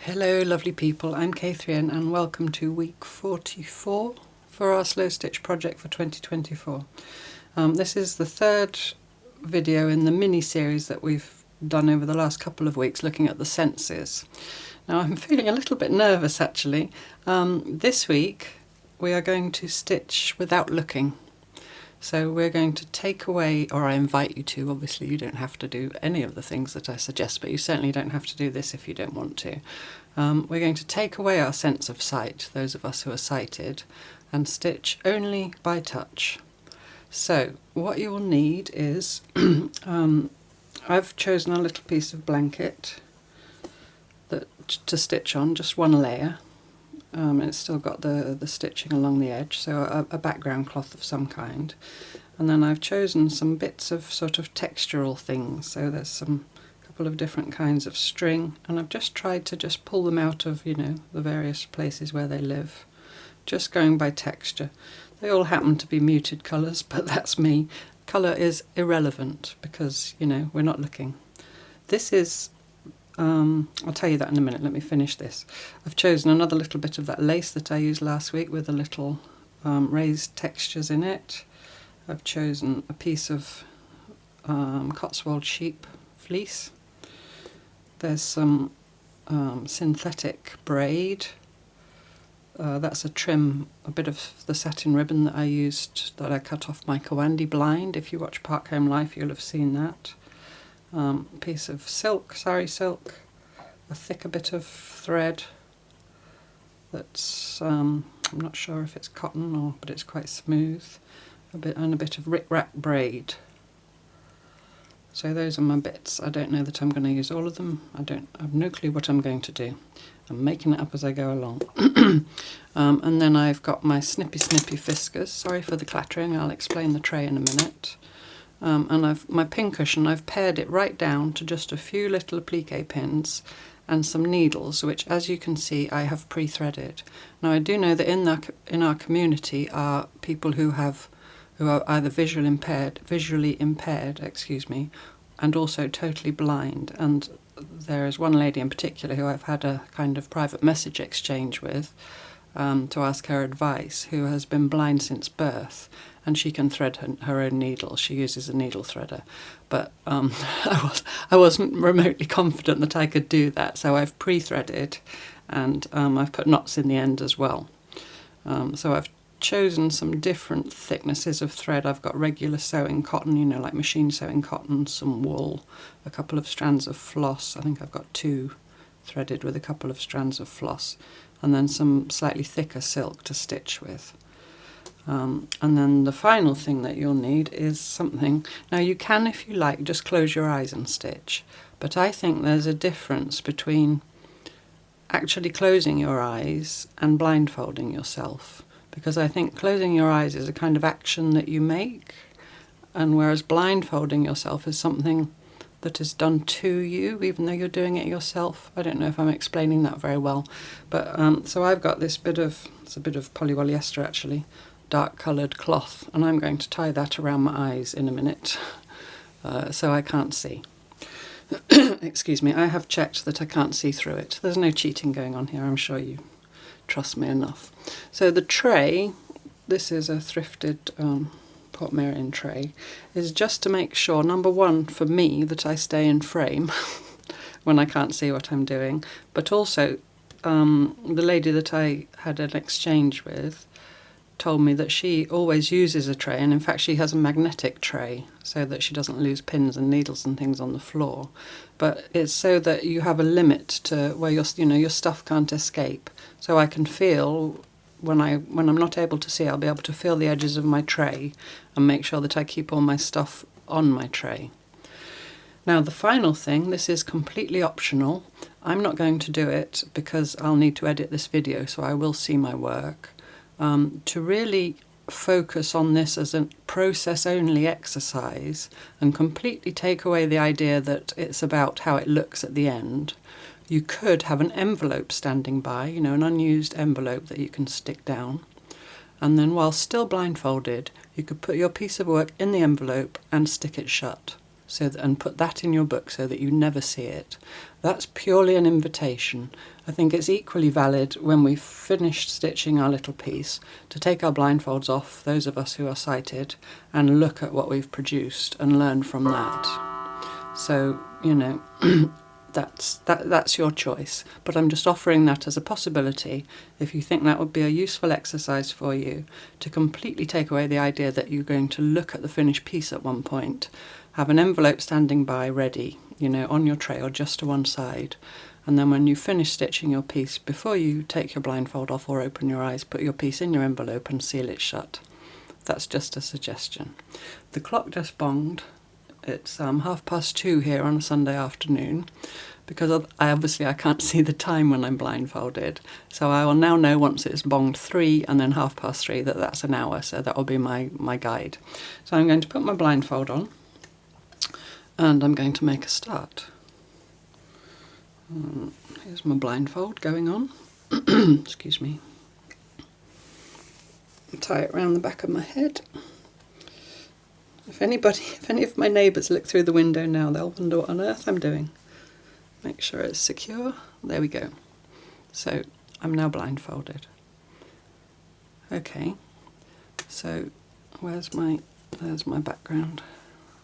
Hello lovely people, I'm Catherine and welcome to week 44 for our Slowstitch project for 2024. This is the third video in the mini-series that we've done over the last couple of weeks looking at the senses. Now I'm feeling a little bit nervous actually. This week we are going to stitch without looking. So we're going to take away, or I invite you to, obviously you don't have to do any of the things that I suggest, but you certainly don't have to do this if you don't want to. We're going to take away our sense of sight, those of us who are sighted, and stitch only by touch. So what you will need is, I've chosen a little piece of blanket to stitch on, just one layer. And it's still got the stitching along the edge, so a background cloth of some kind. And then I've chosen some bits of sort of textural things, so there's a couple of different kinds of string, and I've just tried to just pull them out of, the various places where they live, just going by texture. They all happen to be muted colours, but that's me. Colour is irrelevant because, we're not looking. This is I'll tell you that in a minute, let me finish this. I've chosen another little bit of that lace that I used last week with a little raised textures in it. I've chosen a piece of Cotswold sheep fleece. There's some synthetic braid. That's a bit of the satin ribbon that I used, that I cut off my Kawandi blind. If you watch Park Home Life you'll have seen that. A piece of silk, sari silk, a thicker bit of thread that's, I'm not sure if it's cotton but it's quite smooth, and a bit of rick-rack braid. So those are my bits. I don't know that I'm going to use all of them. I've no clue what I'm going to do. I'm making it up as I go along. And then I've got my snippy fiskers. Sorry for the clattering, I'll explain the tray in a minute. And my pin cushion, I've pared it right down to just a few little applique pins and some needles, which as you can see I have pre-threaded. Now I do know that in our community are people who are either visually impaired, and also totally blind, and there is one lady in particular who I've had a kind of private message exchange with to ask her advice, who has been blind since birth, and she can thread her own needle. She uses a needle threader, but I wasn't remotely confident that I could do that, so I've pre-threaded, and I've put knots in the end as well. So I've chosen some different thicknesses of thread. I've got regular sewing cotton, like machine sewing cotton, some wool, a couple of strands of floss. I think I've got 2 threaded with a couple of strands of floss, and then some slightly thicker silk to stitch with. And then the final thing that you'll need is something. Now you can, if you like, just close your eyes and stitch, but I think there's a difference between actually closing your eyes and blindfolding yourself, because I think closing your eyes is a kind of action that you make, and whereas blindfolding yourself is something that is done to you, even though you're doing it yourself. I don't know if I'm explaining that very well, but so I've got it's a bit of polyester actually, dark coloured cloth, and I'm going to tie that around my eyes in a minute so I can't see. Excuse me, I have checked that I can't see through it. There's no cheating going on here, I'm sure you trust me enough. So the tray, this is a thrifted Portmeirion tray, is just to make sure, number one, for me, that I stay in frame when I can't see what I'm doing, but also the lady that I had an exchange with told me that she always uses a tray, and in fact she has a magnetic tray so that she doesn't lose pins and needles and things on the floor, but it's so that you have a limit to where your stuff can't escape. So I can feel when I'm not able to see, I'll be able to feel the edges of my tray and make sure that I keep all my stuff on my tray. Now the final thing, this is completely optional. I'm not going to do it because I'll need to edit this video, so I will see my work. To really focus on this as a process-only exercise and completely take away the idea that it's about how it looks at the end, you could have an envelope standing by, an unused envelope that you can stick down, and then while still blindfolded you could put your piece of work in the envelope and stick it shut. and put that in your book so that you never see it. That's purely an invitation. I think it's equally valid when we've finished stitching our little piece to take our blindfolds off, those of us who are sighted, and look at what we've produced and learn from that. So, you know, that's your choice, but I'm just offering that as a possibility if you think that would be a useful exercise for you, to completely take away the idea that you're going to look at the finished piece at one point, have an envelope standing by ready, you know, on your tray or just to one side, and then when you finish stitching your piece, before you take your blindfold off or open your eyes, put your piece in your envelope and seal it shut. That's just a suggestion. The clock just bonged. It's 2:30 here on a Sunday afternoon, because I can't see the time when I'm blindfolded. So I will now know once it's bonged 3 and then 3:30 that that's an hour, so that will be my guide. So I'm going to put my blindfold on and I'm going to make a start. Here's my blindfold going on. Excuse me. Tie it round the back of my head. If any of my neighbours look through the window now, they'll wonder what on earth I'm doing. Make sure it's secure. There we go. So I'm now blindfolded. Okay, so there's my background.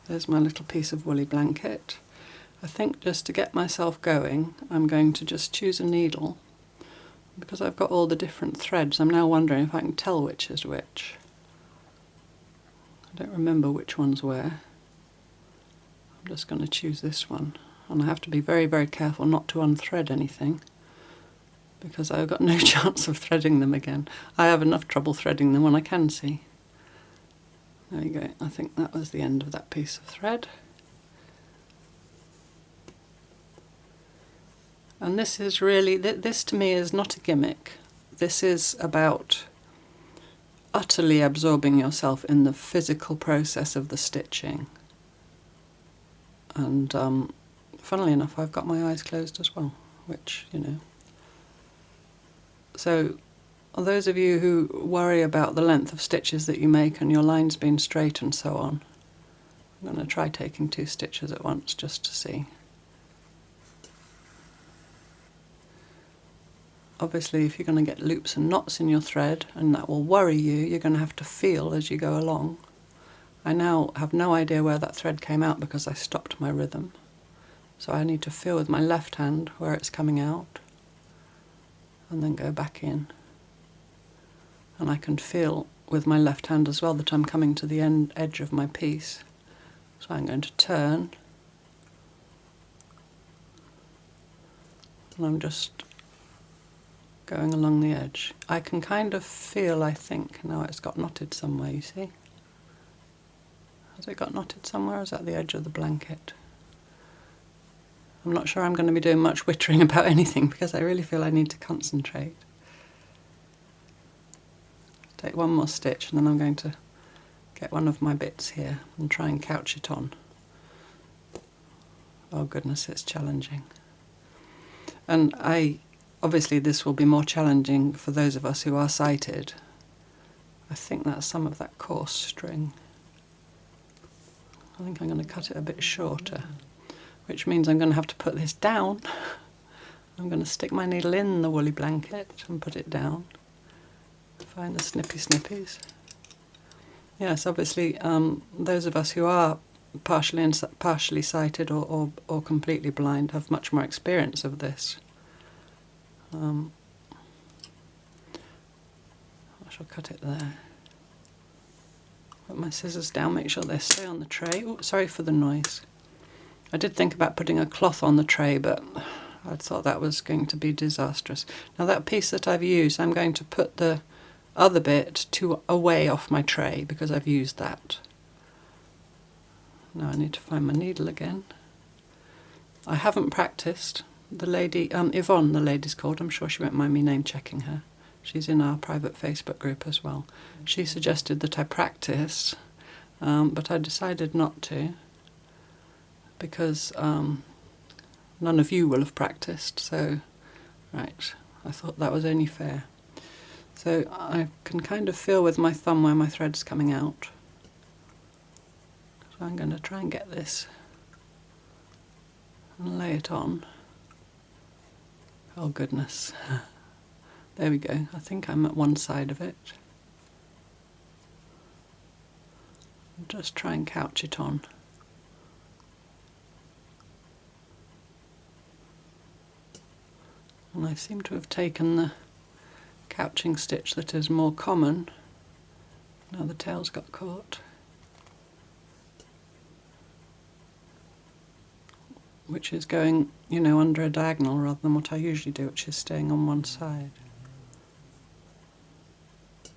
There's my little piece of woolly blanket. I think just to get myself going, I'm going to just choose a needle, because I've got all the different threads. I'm now wondering if I can tell which is which. I don't remember which one's where. I'm just going to choose this one, and I have to be very, very careful not to unthread anything, because I've got no chance of threading them again. I have enough trouble threading them when I can see. There you go. I think that was the end of that piece of thread. And this is really, this to me is not a gimmick. This is about utterly absorbing yourself in the physical process of the stitching. And funnily enough, I've got my eyes closed as well, which, you know. So those of you who worry about the length of stitches that you make and your lines being straight and so on, I'm going to try taking 2 stitches at once just to see. Obviously, if you're going to get loops and knots in your thread, and that will worry you, you're going to have to feel as you go along. I now have no idea where that thread came out because I stopped my rhythm. So I need to feel with my left hand where it's coming out, and then go back in. And I can feel with my left hand as well that I'm coming to the edge of my piece. So I'm going to turn, and I'm just going along the edge. I can kind of feel, I think, now it's got knotted somewhere, you see? Has it got knotted somewhere, or is that the edge of the blanket? I'm not sure I'm going to be doing much wittering about anything because I really feel I need to concentrate. Take one more stitch and then I'm going to get one of my bits here and try and couch it on. Oh goodness, it's challenging. And obviously this will be more challenging for those of us who are sighted. I think that's some of that coarse string. I think I'm going to cut it a bit shorter, which means I'm going to have to put this down. I'm going to stick my needle in the woolly blanket and put it down. Find the snippies. Yes, obviously those of us who are partially sighted or completely blind have much more experience of this. I shall cut it there. Put my scissors down, make sure they stay on the tray. Oh, sorry for the noise. I did think about putting a cloth on the tray, but I thought that was going to be disastrous. Now that piece that I've used, I'm going to put the other bit away off my tray because I've used that. Now I need to find my needle again. I haven't practiced. The lady, Yvonne, the lady's called, I'm sure she won't mind me name checking her. She's in our private Facebook group as well. She suggested that I practice, but I decided not to because none of you will have practiced, so, right, I thought that was only fair. So I can kind of feel with my thumb where my thread's coming out. So I'm going to try and get this and lay it on. Oh goodness. There we go. I think I'm at one side of it. Just try and couch it on. And I seem to have taken the couching stitch that is more common. Now the tail's got caught. Which is going, you know, under a diagonal rather than what I usually do, which is staying on one side. I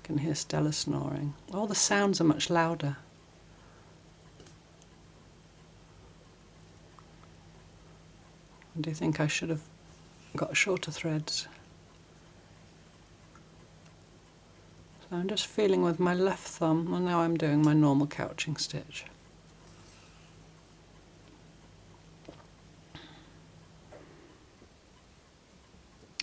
can hear Stella snoring. All the sounds are much louder. Do you think I should have got shorter threads? So I'm just feeling with my left thumb, and now I'm doing my normal couching stitch.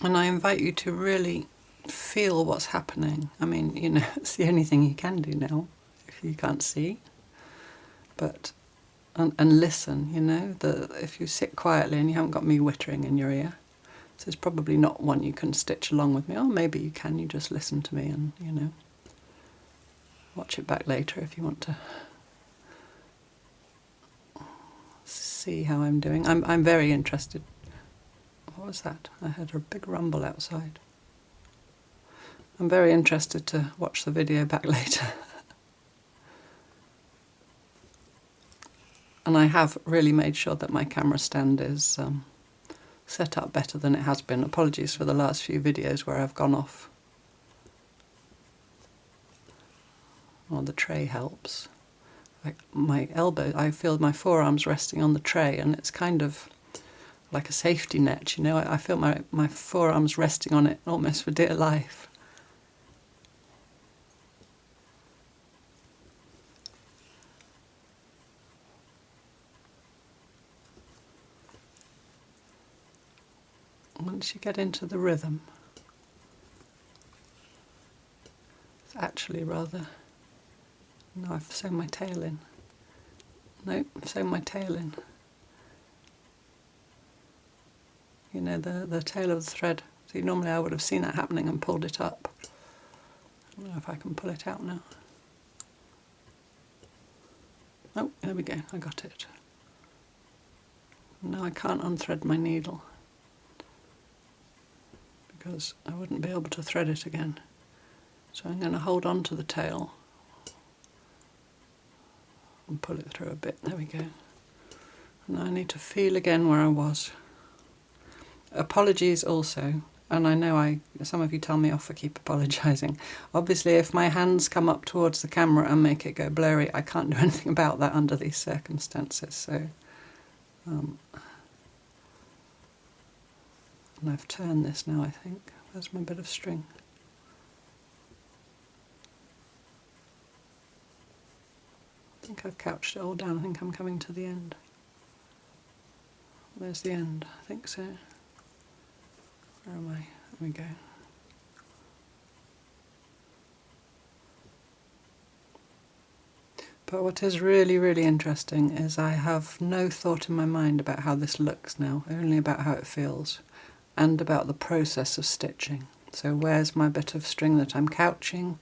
And I invite you to really feel what's happening. I mean, you know, it's the only thing you can do now if you can't see. But and listen, you know, if you sit quietly and you haven't got me whittering in your ear, this is probably not one you can stitch along with me. Or maybe you can, you just listen to me and, you know, watch it back later if you want to see how I'm doing. I'm very interested. What was that? I heard a big rumble outside. I'm very interested to watch the video back later. And I have really made sure that my camera stand is set up better than it has been. Apologies for the last few videos where I've gone off. Well, the tray helps. Like my elbow, I feel my forearms resting on the tray, and it's kind of like a safety net, you know. I feel my forearms resting on it almost for dear life. Once you get into the rhythm, it's actually rather... No, I've sewn my tail in. No, I've sewn my tail in. You know, the tail of the thread. See, normally I would have seen that happening and pulled it up. I don't know if I can pull it out now. Oh, there we go, I got it. Now I can't unthread my needle, because I wouldn't be able to thread it again. So I'm going to hold on to the tail and pull it through a bit. There we go. And now I need to feel again where I was. Apologies also, and I know some of you tell me off for keep apologising. Obviously if my hands come up towards the camera and make it go blurry, I can't do anything about that under these circumstances. So and I've turned this now, I think. There's my bit of string. I think I've couched it all down. I think I'm coming to the end. There's the end, I think so. Where am I? There we go. But what is really, really interesting is I have no thought in my mind about how this looks now, only about how it feels, and about the process of stitching. So where's my bit of string that I'm couching?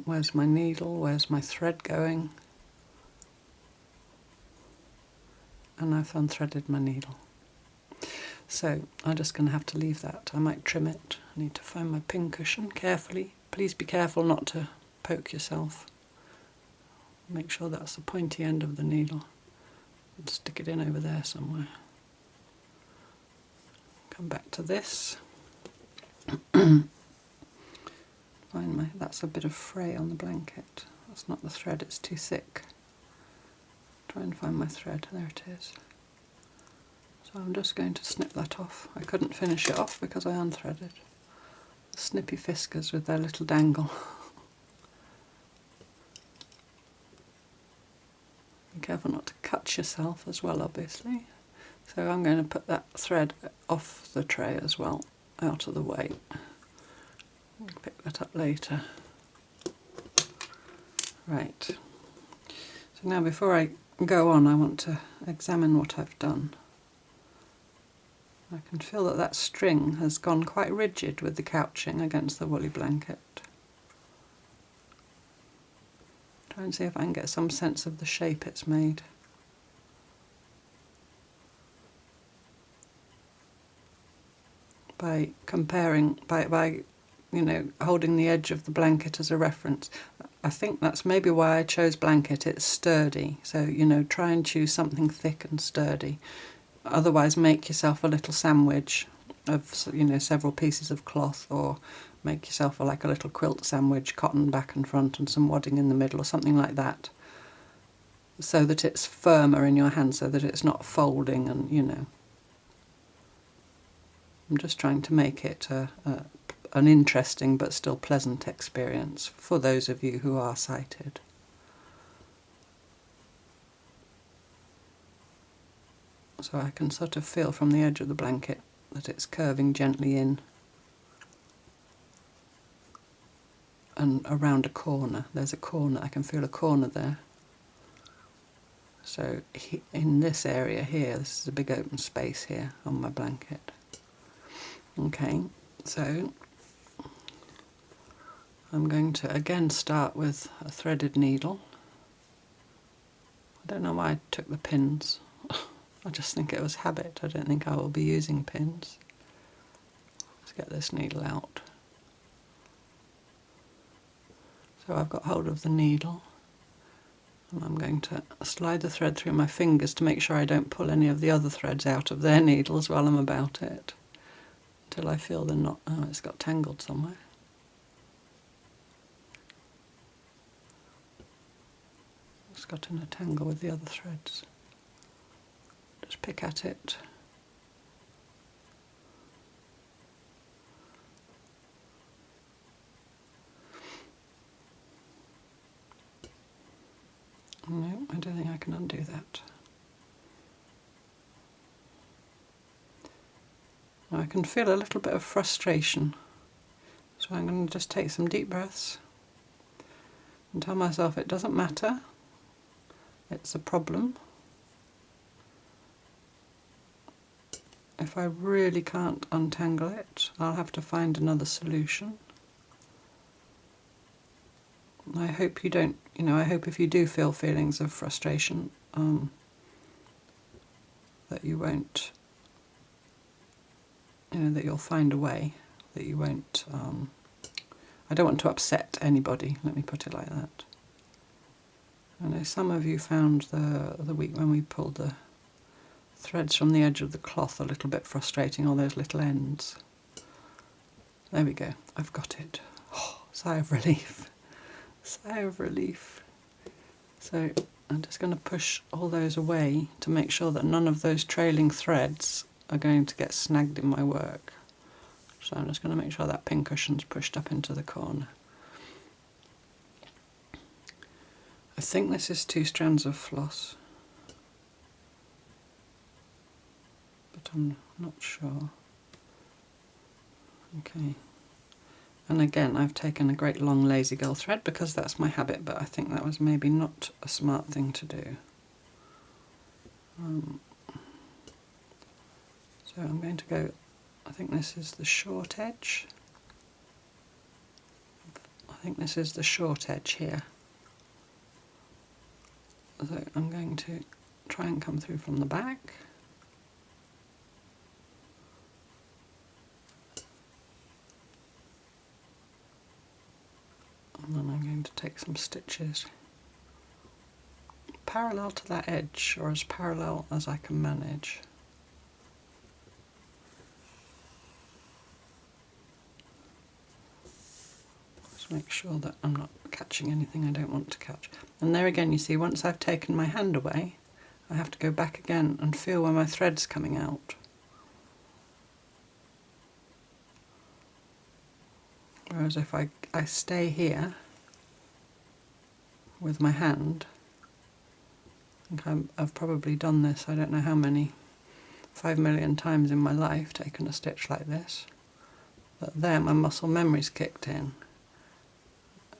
Where's my needle? Where's my thread going? And I've unthreaded my needle. So I'm just going to have to leave that. I might trim it. I need to find my pin cushion carefully. Please be careful not to poke yourself. Make sure that's the pointy end of the needle. And stick it in over there somewhere. Come back to this. That's a bit of fray on the blanket. That's not the thread, it's too thick. Try and find my thread. There it is. So I'm just going to snip that off. I couldn't finish it off because I unthreaded. The snippy fiskers with their little dangle. Be careful not to cut yourself as well, obviously. So I'm going to put that thread off the tray as well, out of the way. We'll pick that up later. Right. So now before I go on, I want to examine what I've done. I can feel that that string has gone quite rigid with the couching against the woolly blanket. Try and see if I can get some sense of the shape it's made. By comparing, by you know, holding the edge of the blanket as a reference. I think that's maybe why I chose blanket. It's sturdy, so you know, try and choose something thick and sturdy. Otherwise, make yourself a little sandwich of, you know, several pieces of cloth, or make yourself like a little quilt sandwich, cotton back and front and some wadding in the middle, or something like that, so that it's firmer in your hand, so that it's not folding. And you know, I'm just trying to make it an interesting but still pleasant experience for those of you who are sighted. So I can sort of feel from the edge of the blanket that it's curving gently in and around a corner. There's a corner, I can feel a corner there. So in this area here, this is a big open space here on my blanket. Okay, so I'm going to again start with a threaded needle. I don't know why I took the pins. I just think it was habit. I don't think I will be using pins. Let's get this needle out. So I've got hold of the needle, and I'm going to slide the thread through my fingers to make sure I don't pull any of the other threads out of their needles while I'm about it, until I feel the knot. Oh, it's got tangled somewhere. It's got in a tangle with the other threads. Just pick at it. No, I don't think I can undo that. Now I can feel a little bit of frustration, so I'm going to just take some deep breaths and tell myself it doesn't matter, it's a problem. If I really can't untangle it, I'll have to find another solution. I hope you don't, you know, I hope if you do feel feelings of frustration, that you won't, you know, that you'll find a way, that you won't, I don't want to upset anybody, let me put it like that. I know some of you found the week when we pulled the threads from the edge of the cloth a little bit frustrating, all those little ends. There we go, I've got it. Oh, sigh of relief. Sigh of relief. So I'm just going to push all those away to make sure that none of those trailing threads are going to get snagged in my work. So I'm just going to make sure that pincushion's pushed up into the corner. I think this is 2 strands of floss, but I'm not sure. Okay. And again, I've taken a great long lazy girl thread because that's my habit, but I think that was maybe not a smart thing to do. So I'm going to go, I think this is the short edge. I think this is the short edge here. So I'm going to try and come through from the back. And then I'm going to take some stitches parallel to that edge, or as parallel as I can manage. Just make sure that I'm not catching anything I don't want to catch. And there again, you see, once I've taken my hand away, I have to go back again and feel where my thread's coming out. Whereas if I stay here with my hand, I think I've probably done this, I don't know how many, 5 million times in my life, taken a stitch like this. But there my muscle memory's kicked in.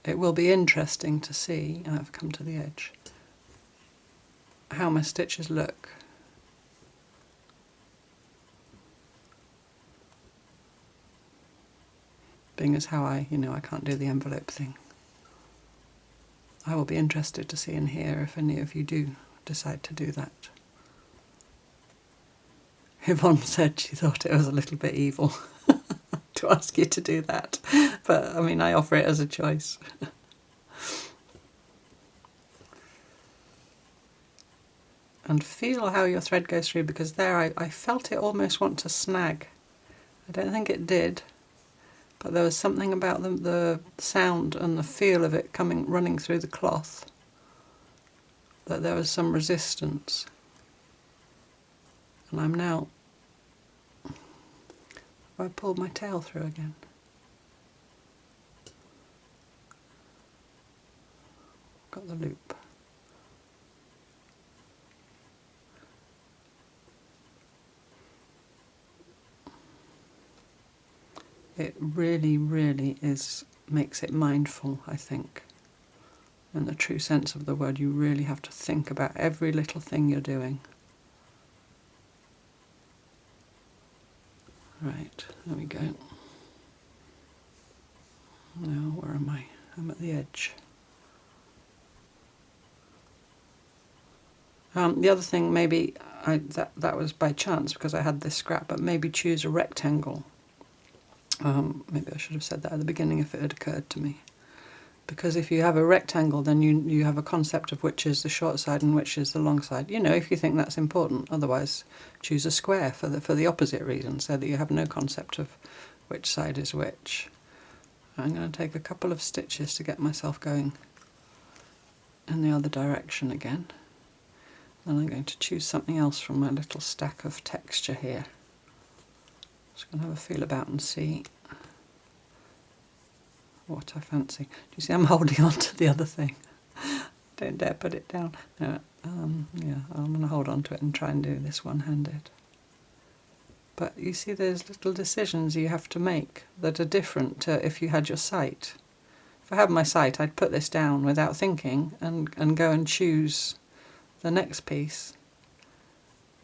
It will be interesting to see, and I've come to the edge, how my stitches look. Being as how I can't do the envelope thing. I will be interested to see and hear if any of you do decide to do that. Yvonne said she thought it was a little bit evil to ask you to do that, but I mean, I offer it as a choice. And feel how your thread goes through, because there I felt it almost want to snag. I don't think it did, but there was something about the sound and the feel of it running through the cloth, that there was some resistance. And I'm now, I pulled my tail through again. Got the loop. It really, really makes it mindful, I think. In the true sense of the word, you really have to think about every little thing you're doing. Right, there we go. Now, where am I? I'm at the edge. The other thing, maybe, that was by chance because I had this scrap, but maybe choose a rectangle. Maybe I should have said that at the beginning if it had occurred to me. Because if you have a rectangle, then you have a concept of which is the short side and which is the long side. You know, if you think that's important. Otherwise, choose a square for the opposite reason, so that you have no concept of which side is which. I'm going to take a couple of stitches to get myself going in the other direction again. Then I'm going to choose something else from my little stack of texture here. Just going to have a feel about and see what I fancy. Do you see I'm holding on to the other thing? Don't dare put it down. No, yeah, I'm going to hold on to it and try and do this one-handed. But you see there's little decisions you have to make that are different to if you had your sight. If I had my sight, I'd put this down without thinking and go and choose the next piece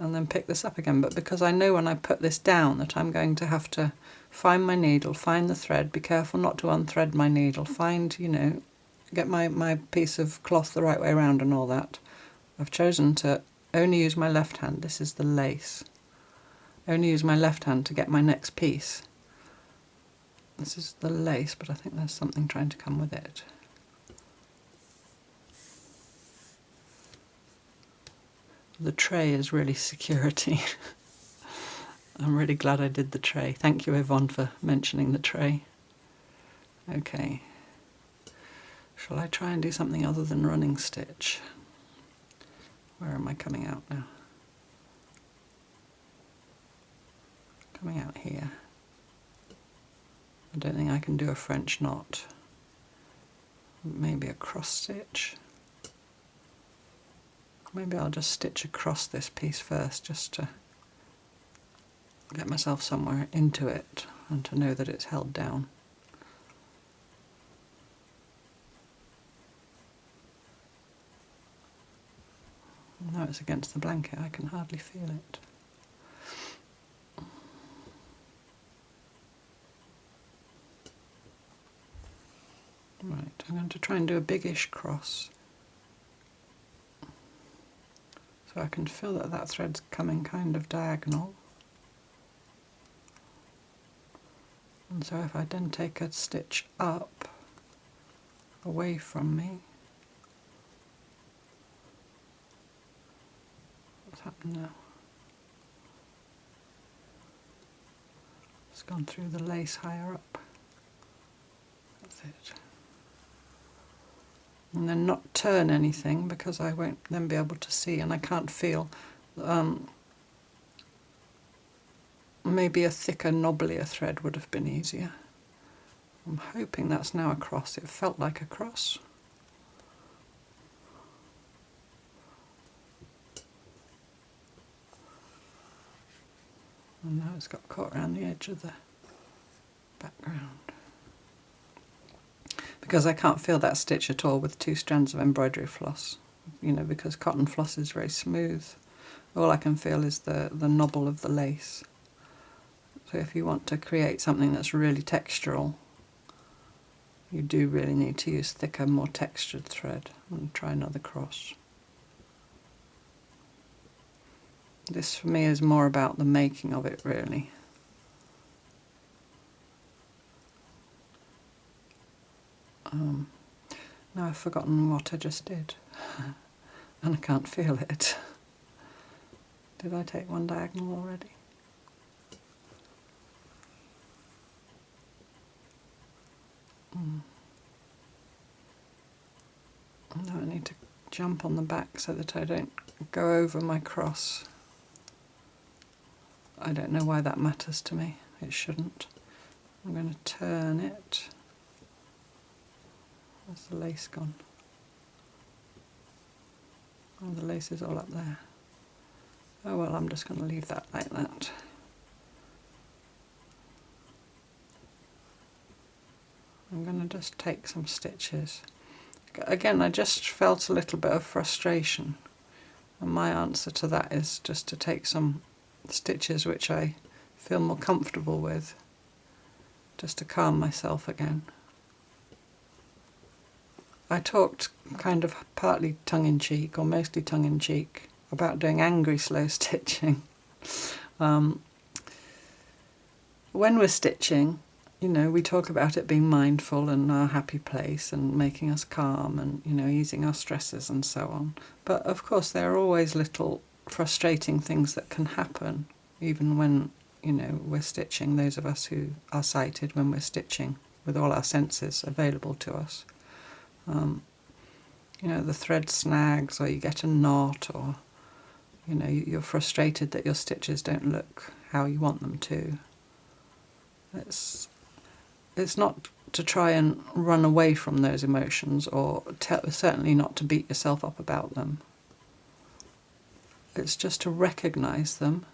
and then pick this up again. But because I know when I put this down that I'm going to have to find my needle, find the thread, be careful not to unthread my needle, find, get my piece of cloth the right way around and all that. I've chosen to only use my left hand. This is the lace. Only use my left hand to get my next piece. This is the lace, but I think there's something trying to come with it. The tray is really security. I'm really glad I did the tray. Thank you, Yvonne, for mentioning the tray. Okay. Shall I try and do something other than running stitch? Where am I coming out now? Coming out here. I don't think I can do a French knot. Maybe a cross stitch. Maybe I'll just stitch across this piece first, just to get myself somewhere into it and to know that it's held down. Now it's against the blanket, I can hardly feel it. Right, I'm going to try and do a biggish cross. So I can feel that that thread's coming kind of diagonal. And so if I then take a stitch up, away from me, what's happened now? It's gone through the lace higher up. That's it. And then not turn anything because I won't then be able to see and I can't feel. Maybe a thicker, knobblier thread would have been easier. I'm hoping that's now a cross. It felt like a cross. And now it's got caught around the edge of the background. Because I can't feel that stitch at all with 2 strands of embroidery floss. you know, because cotton floss is very smooth. All I can feel is the knobble of the lace. So if you want to create something that's really textural, you do really need to use thicker, more textured thread. And try another cross. This for me is more about the making of it, really. Now I've forgotten what I just did, and I can't feel it. Did I take one diagonal already? Now I need to jump on the back so that I don't go over my cross. I don't know why that matters to me. It shouldn't. I'm going to turn it. Where's the lace gone? Oh, the lace is all up there. Oh well, I'm just going to leave that like that. I'm going to just take some stitches. Again, I just felt a little bit of frustration, and my answer to that is just to take some stitches which I feel more comfortable with, just to calm myself again. I talked kind of partly tongue-in-cheek, or mostly tongue-in-cheek, about doing angry slow stitching. When we're stitching, you know, we talk about it being mindful and our happy place and making us calm and, you know, easing our stresses and so on. But of course there are always little frustrating things that can happen, even when, you know, we're stitching, those of us who are sighted, when we're stitching with all our senses available to us. You know, the thread snags, or you get a knot, or, you know, you're frustrated that your stitches don't look how you want them to. It's not to try and run away from those emotions, or certainly not to beat yourself up about them. It's just to recognise them.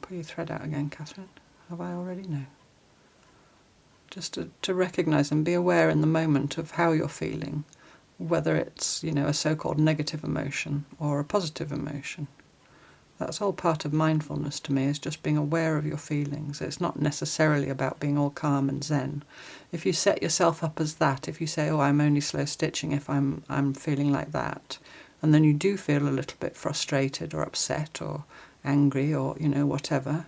Put your thread out again, Catherine. Have I already? No. Just to recognise and be aware in the moment of how you're feeling, whether it's, you know, a so-called negative emotion or a positive emotion. That's all part of mindfulness to me, is just being aware of your feelings. It's not necessarily about being all calm and zen. If you set yourself up as that, if you say, oh, I'm only slow stitching if I'm feeling like that, and then you do feel a little bit frustrated or upset or angry or, you know, whatever,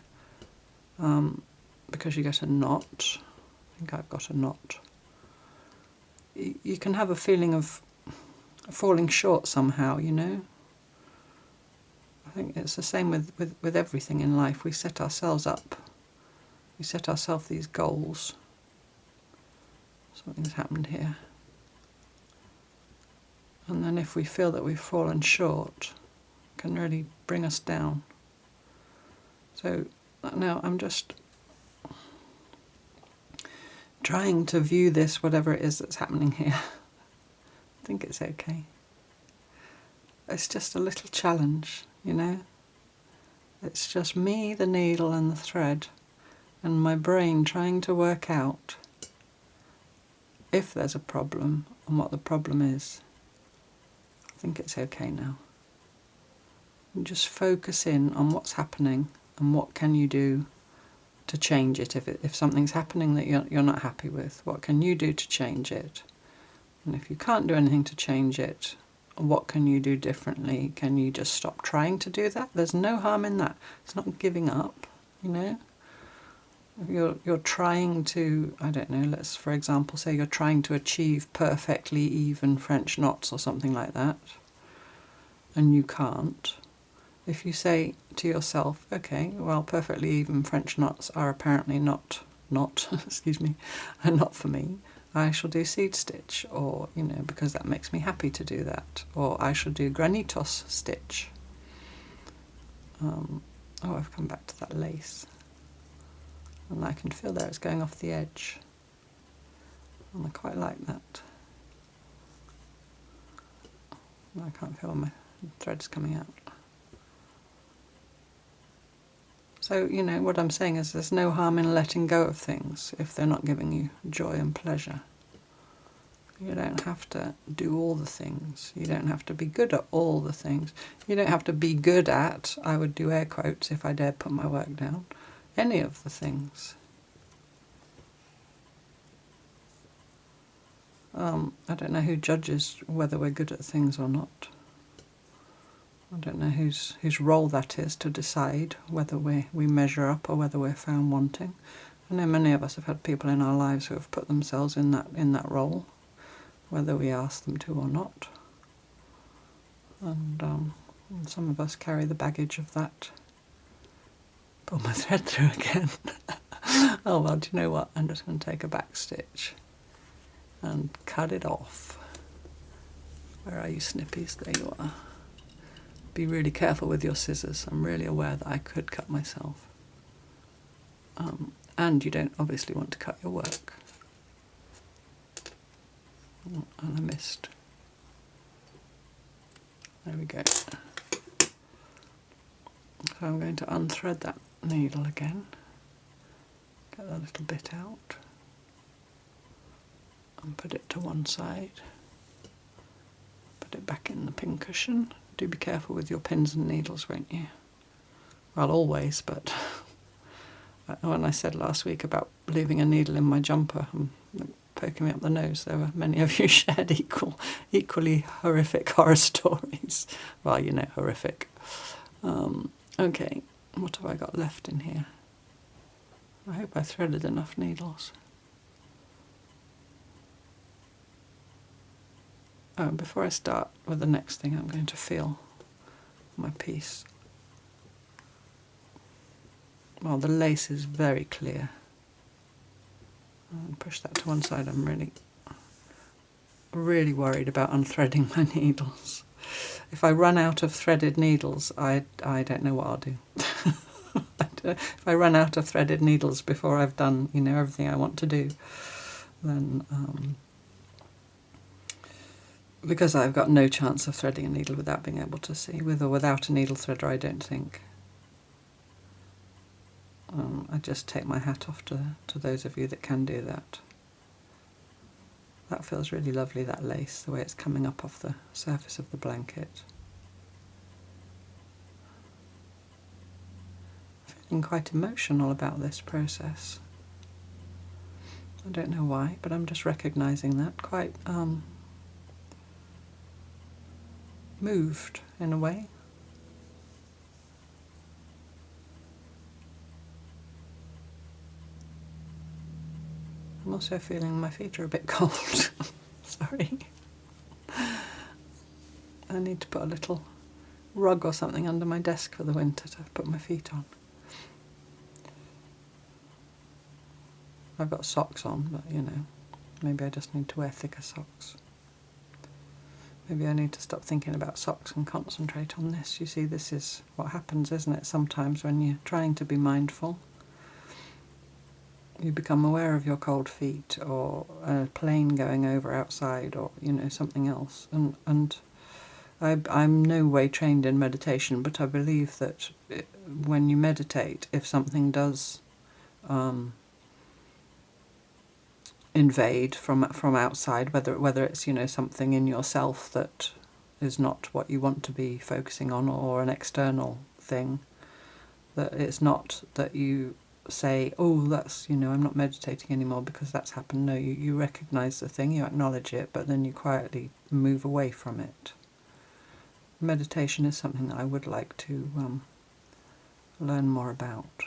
because you get a knot. I think I've got a knot. You can have a feeling of falling short somehow, you know. I think it's the same with everything in life. We set ourselves up. We set ourselves these goals. Something's happened here. And then if we feel that we've fallen short, it can really bring us down. So now I'm just trying to view this, whatever it is that's happening here. I think it's okay. It's just a little challenge, you know. It's just me, the needle and the thread, and my brain trying to work out if there's a problem and what the problem is. I think it's okay now. And just focus in on what's happening and what can you do to change it. If something's happening that you're not happy with, what can you do to change it? And if you can't do anything to change it, what can you do differently? Can you just stop trying to do that? There's no harm in that. It's not giving up, you know. If you're trying to, I don't know, let's for example say you're trying to achieve perfectly even French knots or something like that, and you can't. If you say to yourself, okay, well, perfectly even French knots are apparently not excuse me, are not for me, I shall do seed stitch, or, you know, because that makes me happy to do that, or I shall do granitos stitch. Oh, I've come back to that lace, and I can feel there it's going off the edge, and I quite like that. I can't feel my threads coming out. So, you know, what I'm saying is there's no harm in letting go of things if they're not giving you joy and pleasure. You don't have to do all the things. You don't have to be good at all the things. You don't have to be good at, I would do air quotes if I dared put my work down, any of the things. I don't know who judges whether we're good at things or not. I don't know whose role that is to decide whether we measure up or whether we're found wanting. I know many of us have had people in our lives who have put themselves in that role, whether we ask them to or not. And some of us carry the baggage of that. Pull my thread through again. Oh well, do you know what? I'm just going to take a back stitch and cut it off. Where are you, snippies? There you are. Be really careful with your scissors. I'm really aware that I could cut myself. And you don't obviously want to cut your work. Oh, and I missed. There we go. So I'm going to unthread that needle again. Get that little bit out. And put it to one side. Put it back in the pin cushion. Do be careful with your pins and needles, won't you? Well, always, but when I said last week about leaving a needle in my jumper and poking me up the nose, there were many of you shared equally horrific horror stories. Well, you know, horrific. Okay, what have I got left in here? I hope I threaded enough needles. Oh, before I start with the next thing, I'm going to feel my piece. Well, the lace is very clear. I'll push that to one side. I'm really worried about unthreading my needles. If I run out of threaded needles, I don't know what I'll do. If I run out of threaded needles before I've done, you know, everything I want to do, then because I've got no chance of threading a needle without being able to see, with or without a needle threader, I don't think. I just take my hat off to those of you that can do that. That feels really lovely, that lace, the way it's coming up off the surface of the blanket. I'm feeling quite emotional about this process. I don't know why, but I'm just recognising that, quite moved in a way. I'm also feeling my feet are a bit cold. Sorry. I need to put a little rug or something under my desk for the winter to put my feet on. I've got socks on, but you know, maybe I just need to wear thicker socks. Maybe I need to stop thinking about socks and concentrate on this. You see, this is what happens, isn't it, sometimes when you're trying to be mindful. You become aware of your cold feet, or a plane going over outside, or you know, something else. And I'm no way trained in meditation, but I believe that when you meditate, if something does invade from outside, whether it's, you know, something in yourself that is not what you want to be focusing on, or an external thing, that it's not that you say, oh, that's, you know, I'm not meditating anymore because that's happened. No, you recognise the thing, you acknowledge it, but then you quietly move away from it. Meditation is something that I would like to learn more about.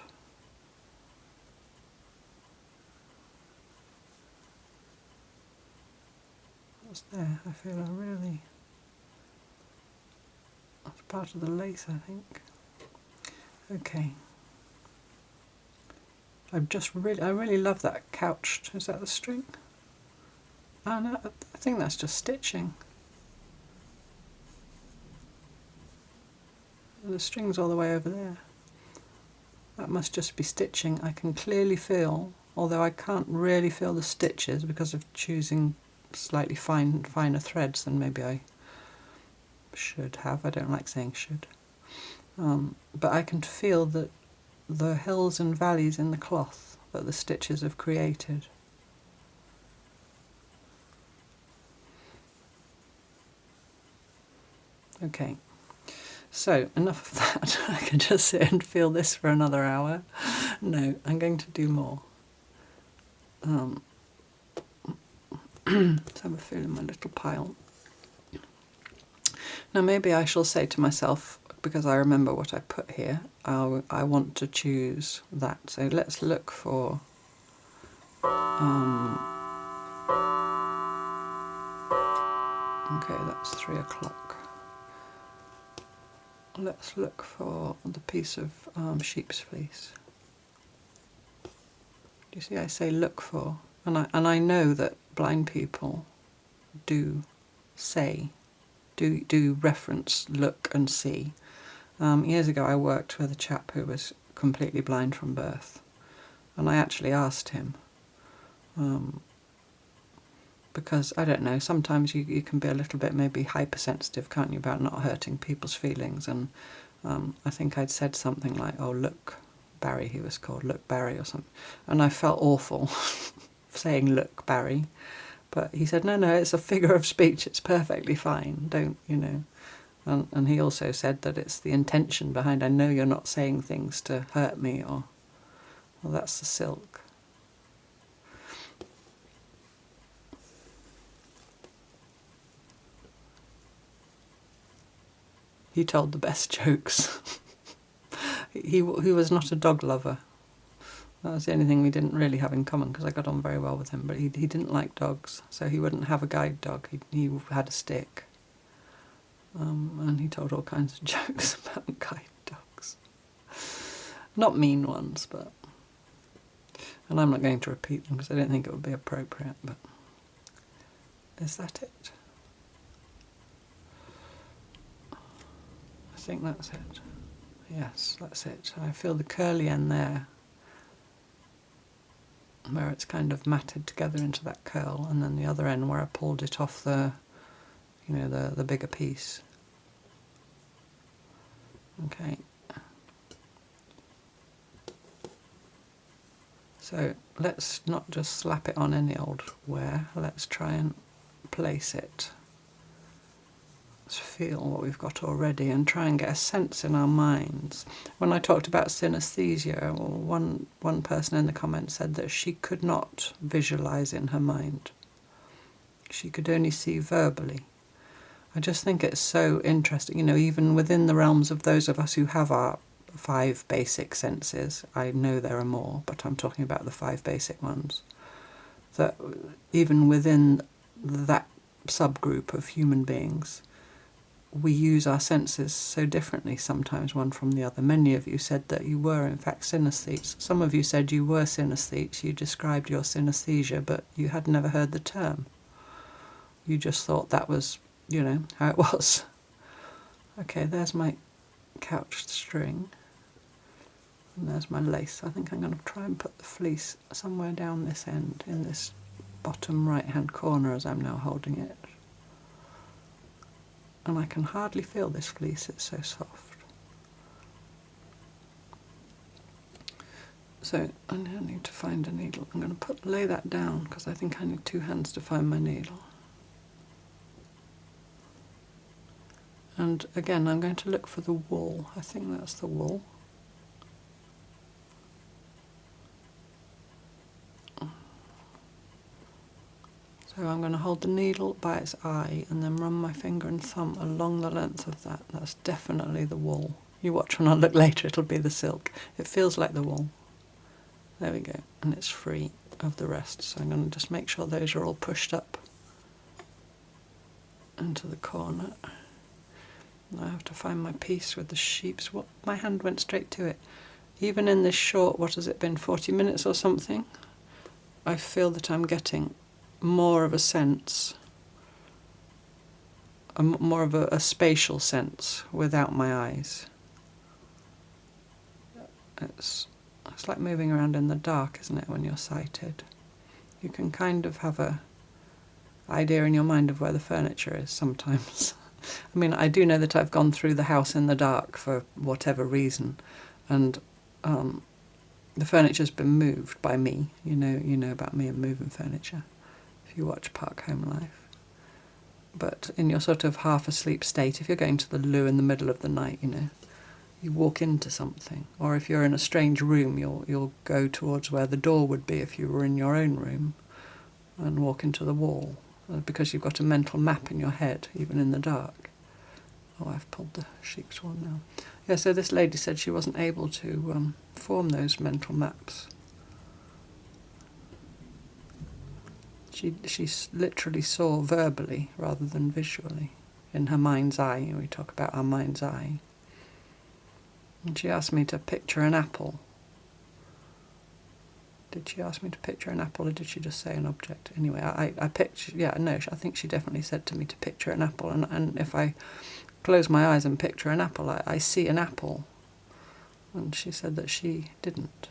What's there? I feel a really... that's part of the lace, I think. Okay. I really love that couched. Is that the string? Oh no, I think that's just stitching. The string's all the way over there. That must just be stitching. I can clearly feel, although I can't really feel the stitches because of choosing slightly finer threads than maybe I should have. I don't like saying should. But I can feel that the hills and valleys in the cloth that the stitches have created. Okay, so enough of that. I can just sit and feel this for another hour. No, I'm going to do more. Let's have a feel in my little pile. Now maybe I shall say to myself, because I remember what I put here, I want to choose that. So let's look for okay, that's 3 o'clock. Let's look for the piece of sheep's fleece. Do you see I say look for? And I know that blind people do reference look and see. Years ago I worked with a chap who was completely blind from birth, and I actually asked him, because, I don't know, sometimes you can be a little bit maybe hypersensitive, can't you, about not hurting people's feelings, and I think I'd said something like, oh look, Barry, he was called, look Barry or something, and I felt awful saying look Barry, but he said, no, it's a figure of speech, it's perfectly fine, don't, you know. And he also said that it's the intention behind, I know you're not saying things to hurt me, or, well, that's the silk. He told the best jokes. He was not a dog lover. That was the only thing we didn't really have in common, because I got on very well with him, but he didn't like dogs, so he wouldn't have a guide dog, he had a stick. And he told all kinds of jokes about guide dogs. Not mean ones, but... And I'm not going to repeat them because I don't think it would be appropriate, but... Is that it? I think that's it. Yes, that's it. I feel the curly end there, where it's kind of matted together into that curl, and then the other end where I pulled it off the, you know, the bigger piece. Okay. So let's not just slap it on any old wear, let's try and place it. Let's feel what we've got already and try and get a sense in our minds. When I talked about synesthesia, one person in the comments said that she could not visualise in her mind. She could only see verbally. I just think it's so interesting, you know, even within the realms of those of us who have our 5 basic senses, I know there are more, but I'm talking about the 5 basic ones, that even within that subgroup of human beings, we use our senses so differently sometimes one from the other. Many of you said that you were in fact synesthetes. Some of you said you were synesthetes, you described your synesthesia, but you had never heard the term. You just thought that was, you know, how it was. Okay, there's my couched string. And there's my lace. I think I'm going to try and put the fleece somewhere down this end, in this bottom right-hand corner as I'm now holding it. And I can hardly feel this fleece, it's so soft. So I now need to find a needle. I'm going to lay that down because I think I need 2 hands to find my needle. And again, I'm going to look for the wool. I think that's the wool. So I'm going to hold the needle by its eye and then run my finger and thumb along the length of that. That's definitely the wool. You watch when I look later, it'll be the silk. It feels like the wool. There we go. And it's free of the rest. So I'm going to just make sure those are all pushed up into the corner. I have to find my piece with the sheep's. My hand went straight to it. Even in this short, what has it been, 40 minutes or something, I feel that I'm getting more of a sense, more of a spatial sense without my eyes. It's like moving around in the dark, isn't it, when you're sighted? You can kind of have a idea in your mind of where the furniture is sometimes. I mean, I do know that I've gone through the house in the dark for whatever reason, and the furniture's been moved by me. You know about me and moving furniture, if you watch Park Home Life. but in your sort of half asleep state, if you're going to the loo in the middle of the night, you know, you walk into something, or if you're in a strange room, you'll go towards where the door would be if you were in your own room, and walk into the wall, because you've got a mental map in your head, even in the dark. Oh, I've pulled the sheep's one now. Yeah, so this lady said she wasn't able to form those mental maps. She literally saw verbally rather than visually in her mind's eye. We talk about our mind's eye. And she asked me to picture an apple. Did she ask me to picture an apple, or did she just say an object? Anyway, I pictured, yeah, no, I think she definitely said to me to picture an apple. And if I close my eyes and picture an apple, I see an apple. And she said that she didn't.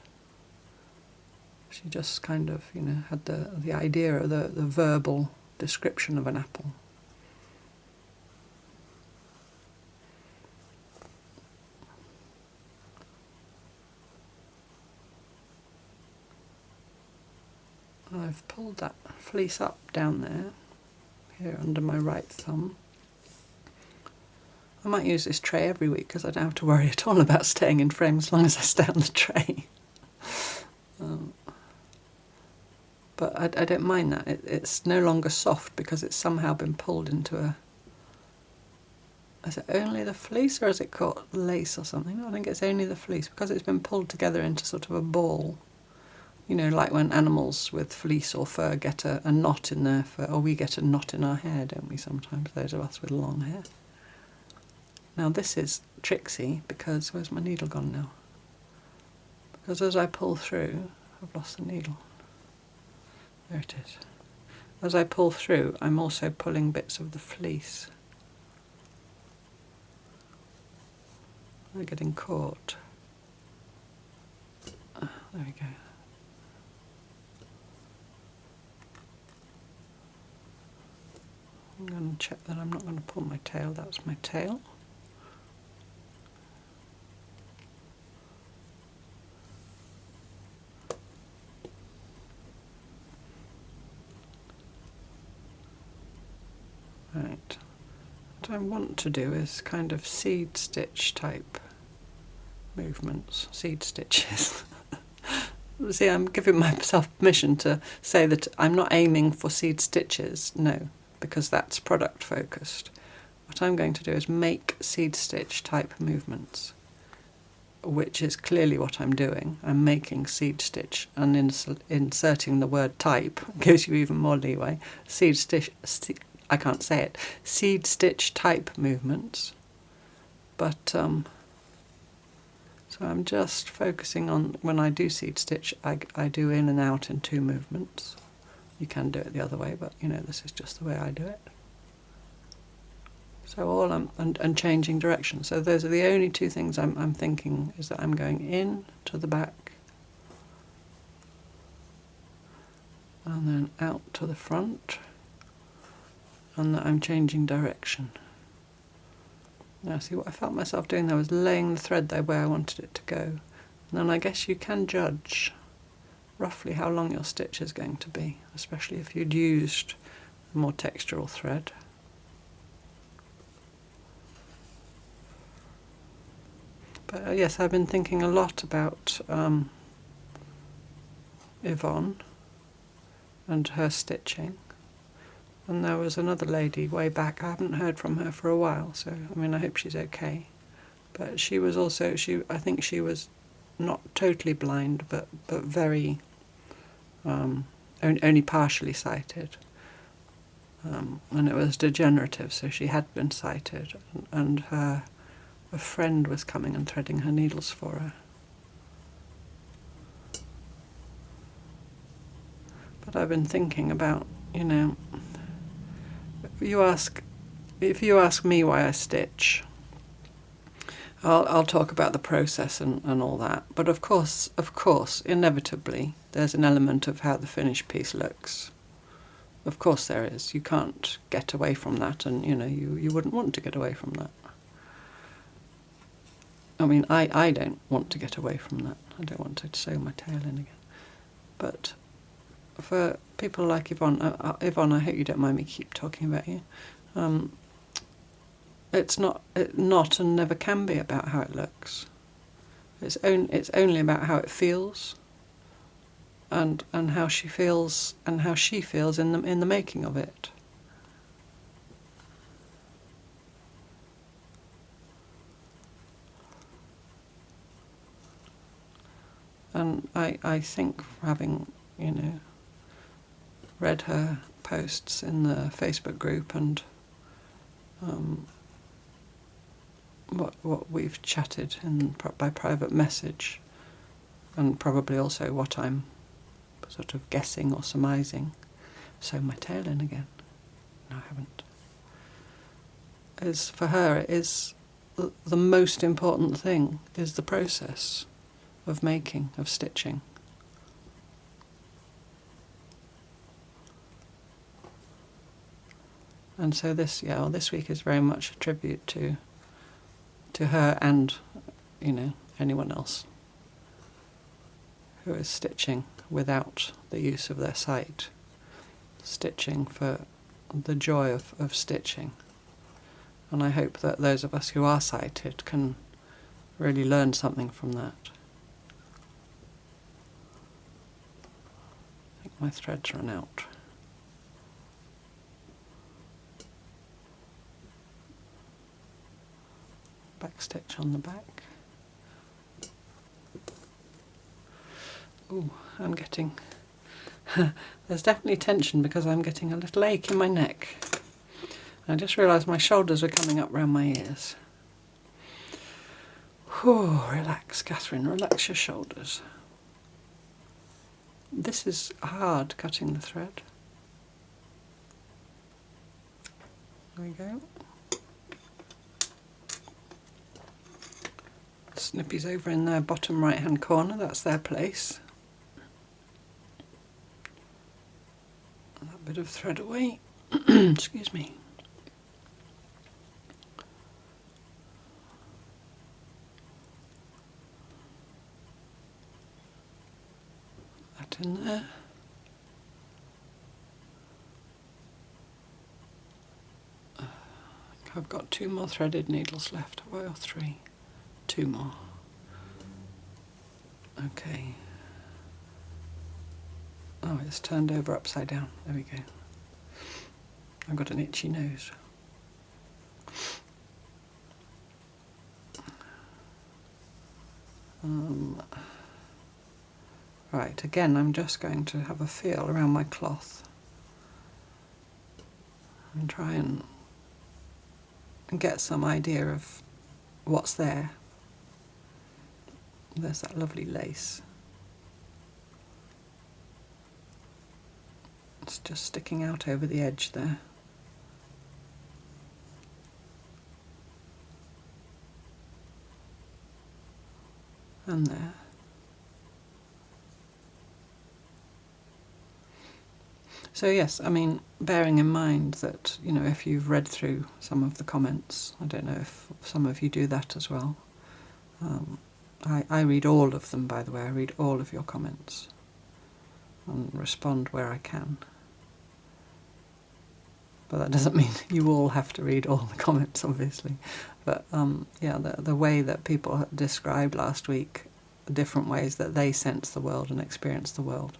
She just kind of, you know, had the idea of the verbal description of an apple. I've pulled that fleece up down there, here under my right thumb. I might use this tray every week because I don't have to worry at all about staying in frame as long as I stay on the tray. But I don't mind that. It's no longer soft because it's somehow been pulled into a... Is it only the fleece, or is it caught lace or something? I think it's only the fleece because it's been pulled together into sort of a ball. You know, like when animals with fleece or fur get a knot in their fur, or we get a knot in our hair, don't we, sometimes, those of us with long hair. Now this is tricksy because... Where's my needle gone now? Because as I pull through... I've lost the needle. There it is. As I pull through, I'm also pulling bits of the fleece. They're getting caught. There we go. I'm going to check that I'm not going to pull my tail. That's my tail. Right. What I want to do is kind of seed stitch type movements, seed stitches. See, I'm giving myself permission to say that I'm not aiming for seed stitches, no, because that's product focused. What I'm going to do is make seed stitch type movements, which is clearly what I'm doing. I'm making seed stitch, and inserting the word type gives you even more leeway. Seed stitch, I can't say it, seed stitch type movements. But, so I'm just focusing on, when I do seed stitch, I do in and out in 2 movements. You can do it the other way, but you know, this is just the way I do it. So all and changing direction. So those are the only 2 things I'm thinking, is that I'm going in to the back, and then out to the front, and that I'm changing direction. Now see, what I felt myself doing there was laying the thread there where I wanted it to go. And then I guess you can judge roughly how long your stitch is going to be, especially if you'd used a more textural thread. But yes, I've been thinking a lot about Yvonne and her stitching. And there was another lady way back. I haven't heard from her for a while, so I mean, I hope she's okay. But she was also, I think she was not totally blind, but very only partially sighted. And it was degenerative, so she had been sighted, and a friend was coming and threading her needles for her. But I've been thinking about, you know, if you ask me why I stitch, I'll talk about the process and all that. But of course, inevitably, there's an element of how the finished piece looks. Of course there is. You can't get away from that, and you know, you wouldn't want to get away from that. I mean, I don't want to get away from that. I don't want to sew my tail in again. But for people like Yvonne, Yvonne, I hope you don't mind me keep talking about you. It's not and never can be about how it looks. It's only about how it feels, and how she feels in the making of it. And I think, having, read her posts in the Facebook group and what we've chatted by private message, and probably also what I'm sort of guessing or surmising. Sew my tail in again. No, I haven't. For her, it is the most important thing is the process of making, of stitching. And so this week is very much a tribute to her and, anyone else who is stitching without the use of their sight, stitching for the joy of stitching. And I hope that those of us who are sighted can really learn something from that. I think my thread's run out. Back stitch on the back. Oh, I'm getting... There's definitely tension because I'm getting a little ache in my neck. I just realised my shoulders are coming up round my ears. Oh, relax, Catherine, relax your shoulders. This is hard, cutting the thread. There we go. Snippy's over in their bottom right hand corner, that's their place. That bit of thread away. Excuse me. That in there. I've got 2 more threaded needles left, have I, or 3? 2 more. Okay. Oh, it's turned over upside down. There we go. I've got an itchy nose. Right, again, I'm just going to have a feel around my cloth and try and get some idea of what's there. There's that lovely lace. It's just sticking out over the edge there. And there. So yes, I mean, bearing in mind that, if you've read through some of the comments, I don't know if some of you do that as well. I read all of them, by the way. I read all of your comments and respond where I can. But that doesn't mean you all have to read all the comments, obviously. But yeah, the way that people described last week, the different ways that they sense the world and experience the world.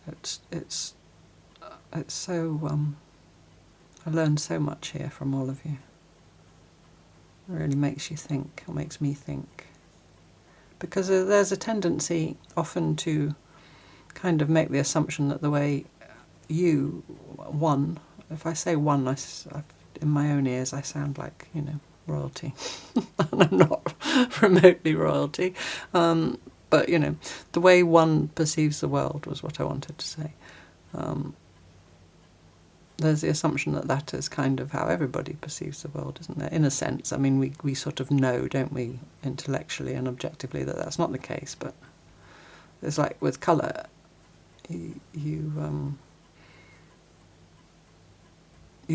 It's so, I learned so much here from all of you. It really makes you think, or makes me think. Because there's a tendency often to kind of make the assumption that the way you won, if I say one, in my own ears I sound like, royalty. And I'm not remotely royalty. But, the way one perceives the world was what I wanted to say. There's the assumption that is kind of how everybody perceives the world, isn't there? In a sense, I mean, we sort of know, don't we, intellectually and objectively, that that's not the case. But it's like with colour, you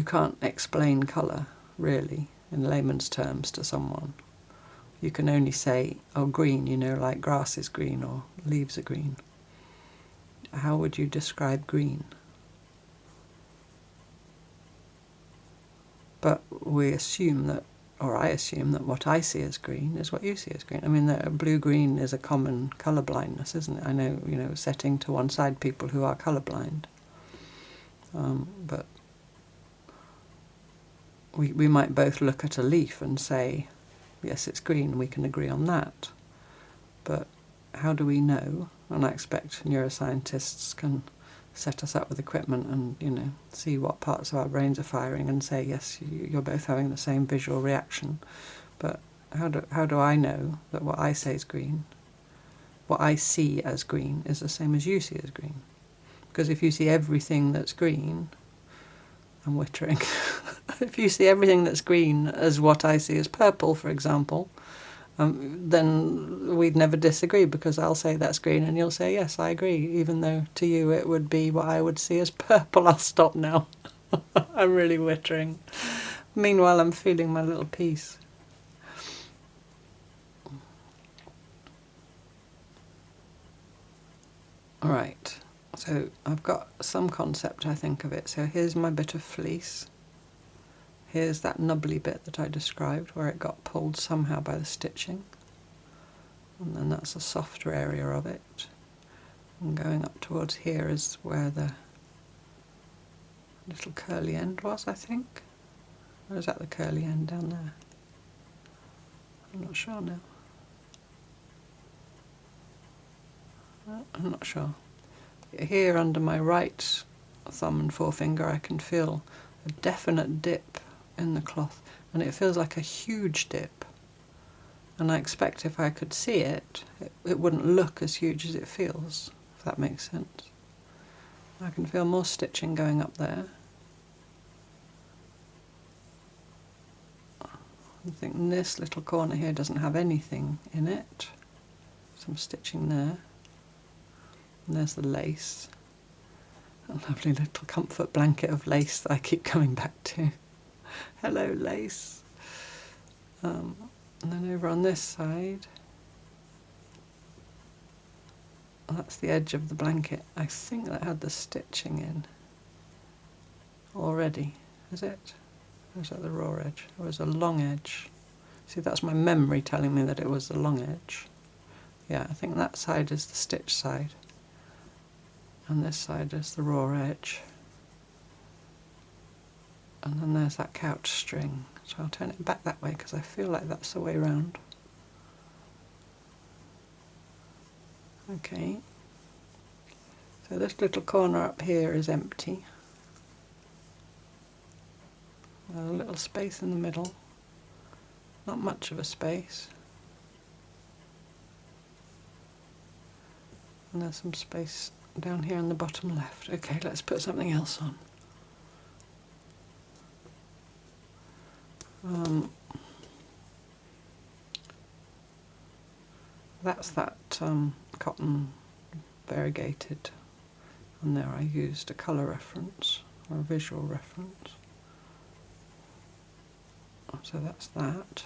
can't explain colour, really, in layman's terms to someone. You can only say, oh, green, like grass is green or leaves are green. How would you describe green? but we assume that, or I assume that what I see as green is what you see as green. I mean, blue-green is a common colour blindness, isn't it? I know, you know, setting to one side people who are colourblind, but we might both look at a leaf and say, yes, it's green, we can agree on that. But how do we know? And I expect neuroscientists can set us up with equipment and, you know, see what parts of our brains are firing and say, yes, you're both having the same visual reaction. But how do I know that what I say is green, what I see as green, is the same as you see as green? Because if you see everything that's green, I'm wittering, if you see everything that's green as what I see as purple, for example, then we'd never disagree, because I'll say that's green and you'll say, yes, I agree, even though to you it would be what I would see as purple. I'll stop now. I'm really wittering. Meanwhile, I'm feeling my little piece. All right, so I've got some concept, I think, of it. So here's my bit of fleece. Here's that nubbly bit that I described where it got pulled somehow by the stitching. And then that's a softer area of it. And going up towards here is where the little curly end was, I think. Or is that the curly end down there? I'm not sure now. I'm not sure. Here under my right thumb and forefinger I can feel a definite dip in the cloth, and it feels like a huge dip, and I expect if I could see it, it wouldn't look as huge as it feels, if that makes sense. I can feel more stitching going up there. I think this little corner here doesn't have anything in it. Some stitching there. And there's the lace. A lovely little comfort blanket of lace that I keep coming back to. Hello, lace. And then over on this side, that's the edge of the blanket. I think that had the stitching in already. Is it? Or is that the raw edge? Or is it a long edge? See, that's my memory telling me that it was the long edge. Yeah, I think that side is the stitch side. And this side is the raw edge. And then there's that couch string. So I'll turn it back that way because I feel like that's the way round. Okay. So this little corner up here is empty. There's a little space in the middle. Not much of a space. And there's some space down here in the bottom left. Okay, let's put something else on. That's that cotton variegated, and there I used a colour reference or a visual reference. So that's that.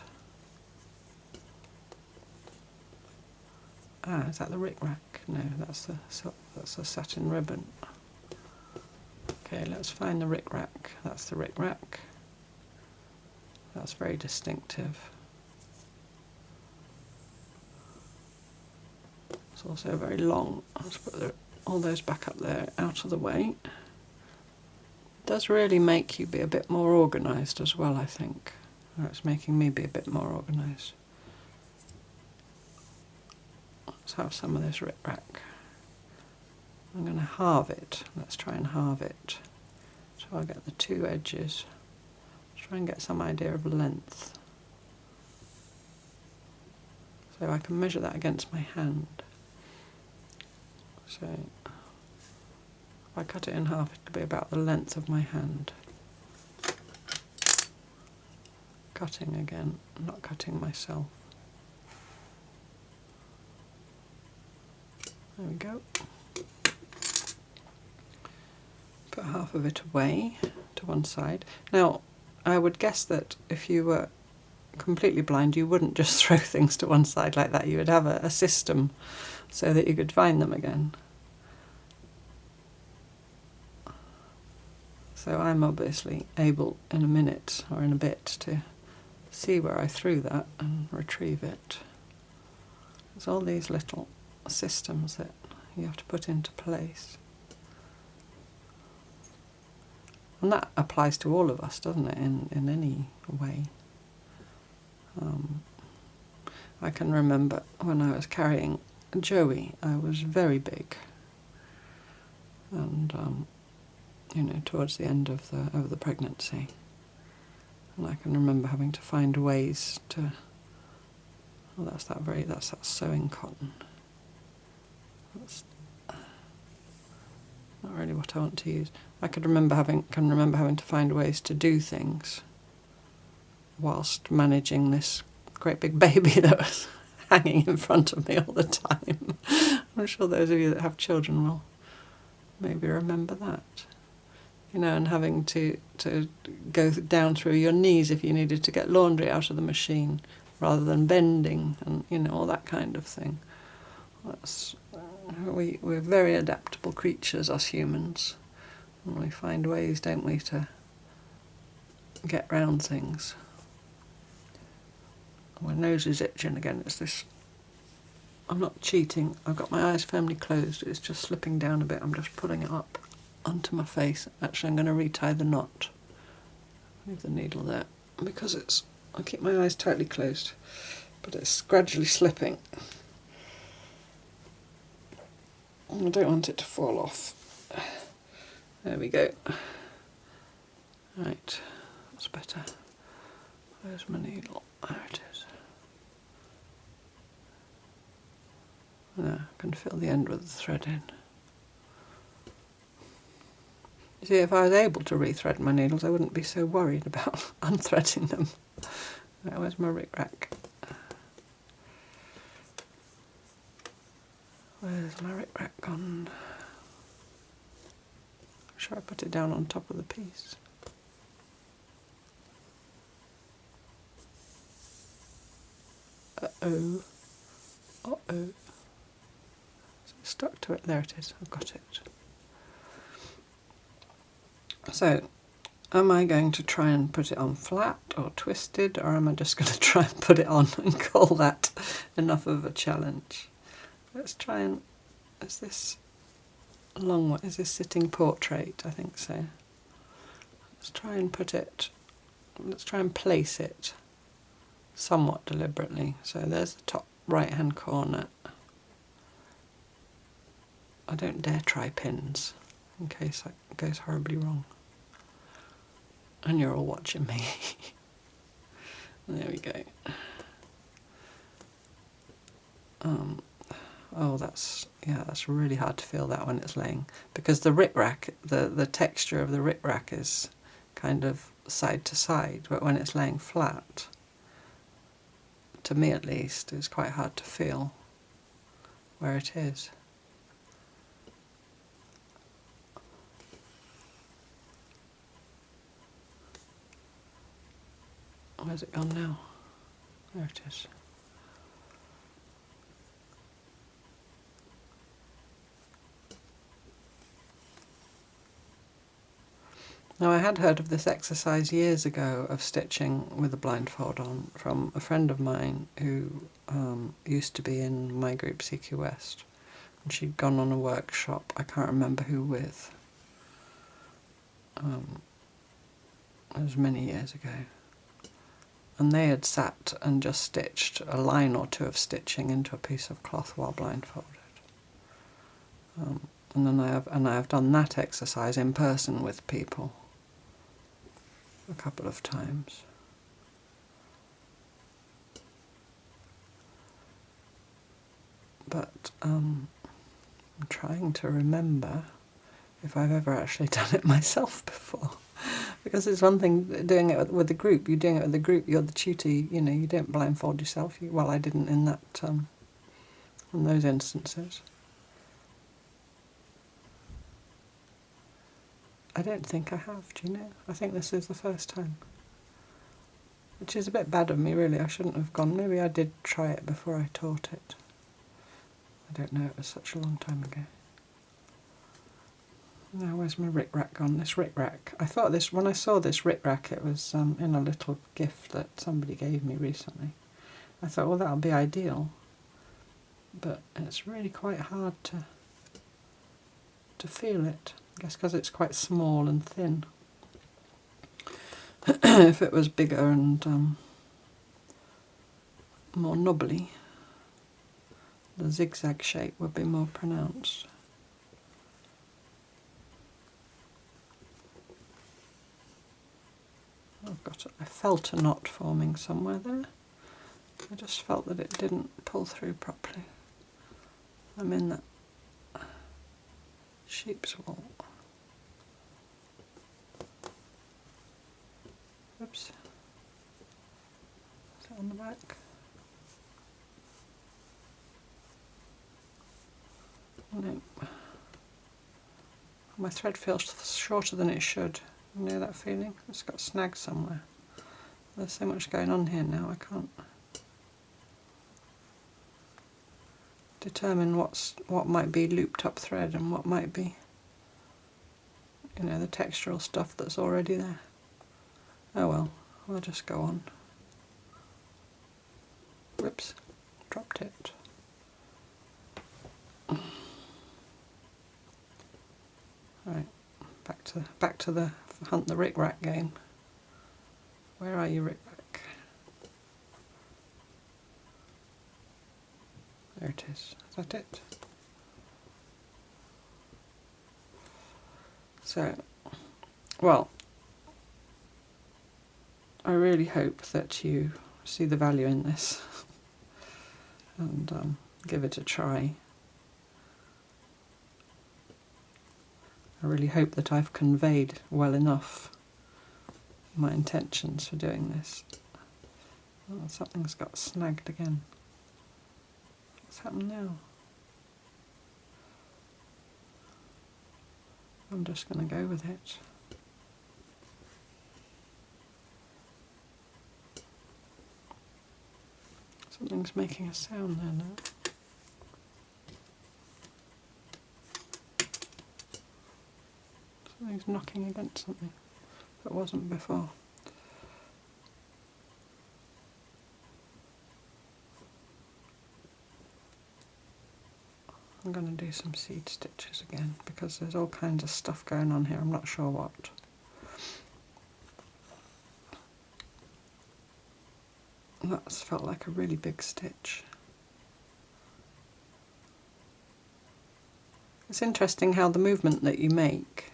Ah, is that the rickrack? No, that's the satin ribbon. Okay, let's find the rickrack. That's the rickrack. That's very distinctive. It's also very long. Let's put all those back up there, out of the way. It does really make you be a bit more organised as well, I think. Or it's making me be a bit more organised. Let's have some of this rickrack. I'm going to halve it. Let's try and halve it. So I'll get the two edges. Try and get some idea of length. So I can measure that against my hand. So if I cut it in half, it'll be about the length of my hand. Cutting again, not cutting myself. There we go. Put half of it away to one side. Now, I would guess that if you were completely blind, you wouldn't just throw things to one side like that. You would have a system so that you could find them again. So I'm obviously able in a minute or in a bit to see where I threw that and retrieve it. There's all these little systems that you have to put into place. And that applies to all of us, doesn't it, in any way. I can remember when I was carrying Joey, I was very big. And, you know, towards the end of the pregnancy. And I can remember having to find ways to, well, that's that sewing cotton. That's not really what I want to use. I can remember having to find ways to do things whilst managing this great big baby that was hanging in front of me all the time. I'm sure those of you that have children will maybe remember that. You know, and having to go down through your knees if you needed to get laundry out of the machine rather than bending, and, you know, all that kind of thing. We're very adaptable creatures, us humans. And we find ways, don't we, to get round things. My nose is itching again. It's this... I'm not cheating. I've got my eyes firmly closed. It's just slipping down a bit. I'm just pulling it up onto my face. Actually, I'm going to retie the knot. Leave the needle there. Because I keep my eyes tightly closed, but it's gradually slipping. I don't want it to fall off. There we go. Right, that's better. Where's my needle? There it is. There, I can fill the end with the thread in. You see, if I was able to rethread my needles, I wouldn't be so worried about unthreading them. Right, where's my rick-rack? Where's my rick-rack gone? I'm sure I put it down on top of the piece. Uh-oh. Uh-oh. Stuck to it. There it is. I've got it. So, am I going to try and put it on flat or twisted, or am I just going to try and put it on and call that enough of a challenge? Let's try and... Is this a long one? Is this sitting portrait? I think so. Let's try and put it... Let's try and place it somewhat deliberately. So there's the top right-hand corner. I don't dare try pins in case that goes horribly wrong. And you're all watching me. There we go. Oh, that's really hard to feel that when it's laying, because the rick-rack, the texture of the rick-rack is kind of side to side, but when it's laying flat, to me at least, it's quite hard to feel where it is. Where's it gone now? There it is. Now, I had heard of this exercise years ago of stitching with a blindfold on from a friend of mine who used to be in my group CQ West, and she'd gone on a workshop, I can't remember who with. It was many years ago. And they had sat and just stitched a line or two of stitching into a piece of cloth while blindfolded. And then I have done that exercise in person with people a couple of times. But I'm trying to remember if I've ever actually done it myself before. Because it's one thing doing it with the group. You're doing it with the group. You're the tutor. You know, you don't blindfold yourself. Well, I didn't in that in those instances. I don't think I have. Do you know? I think this is the first time. Which is a bit bad of me, really. I shouldn't have gone. Maybe I did try it before I taught it. I don't know. It was such a long time ago. Now where's my rickrack gone? This rickrack. I thought this, when I saw this rickrack, it was in a little gift that somebody gave me recently. I thought, well, that'll be ideal. But it's really quite hard to feel it. I guess because it's quite small and thin. If it was bigger and more knobbly, the zigzag shape would be more pronounced. I felt a knot forming somewhere there. I just felt that it didn't pull through properly. I'm in that sheep's wool. Oops. Is that on the back? No. My thread feels shorter than it should. You know that feeling? It's got snags somewhere. There's so much going on here now, I can't determine what might be looped up thread and what might be, you know, the textural stuff that's already there. Oh well, we'll just go on. Whoops, dropped it. Right, back to the hunt the rickrack game. Where are you, rickrack? There it is. Is that it? So, well, I really hope that you see the value in this and give it a try. I really hope that I've conveyed well enough my intentions for doing this. Oh, something's got snagged again. What's happened now? I'm just going to go with it. Something's making a sound there now. Something's knocking against something that wasn't before. I'm going to do some seed stitches again because there's all kinds of stuff going on here. I'm not sure what. That's felt like a really big stitch. It's interesting how the movement that you make,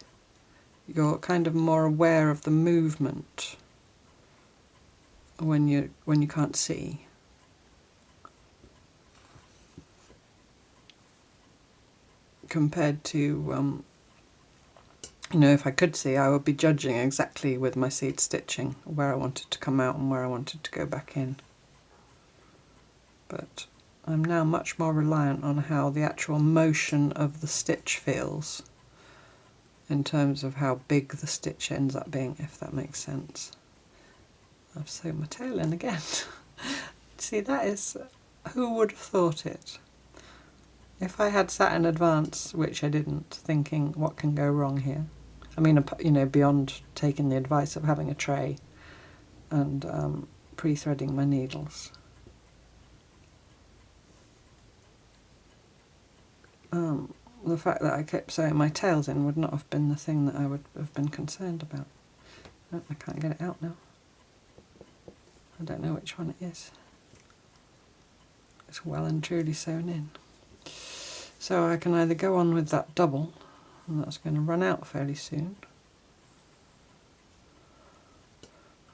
you're kind of more aware of the movement when you can't see. Compared to, you know, if I could see, I would be judging exactly with my seed stitching where I wanted to come out and where I wanted to go back in. But I'm now much more reliant on how the actual motion of the stitch feels in terms of how big the stitch ends up being, if that makes sense. I've sewed my tail in again. See, that is, who would have thought it? If I had sat in advance, which I didn't, thinking what can go wrong here, I mean, you know, beyond taking the advice of having a tray and pre-threading my needles. The fact that I kept sewing my tails in would not have been the thing that I would have been concerned about. Oh, I can't get it out now. I don't know which one it is. It's well and truly sewn in. So I can either go on with that double, and that's going to run out fairly soon.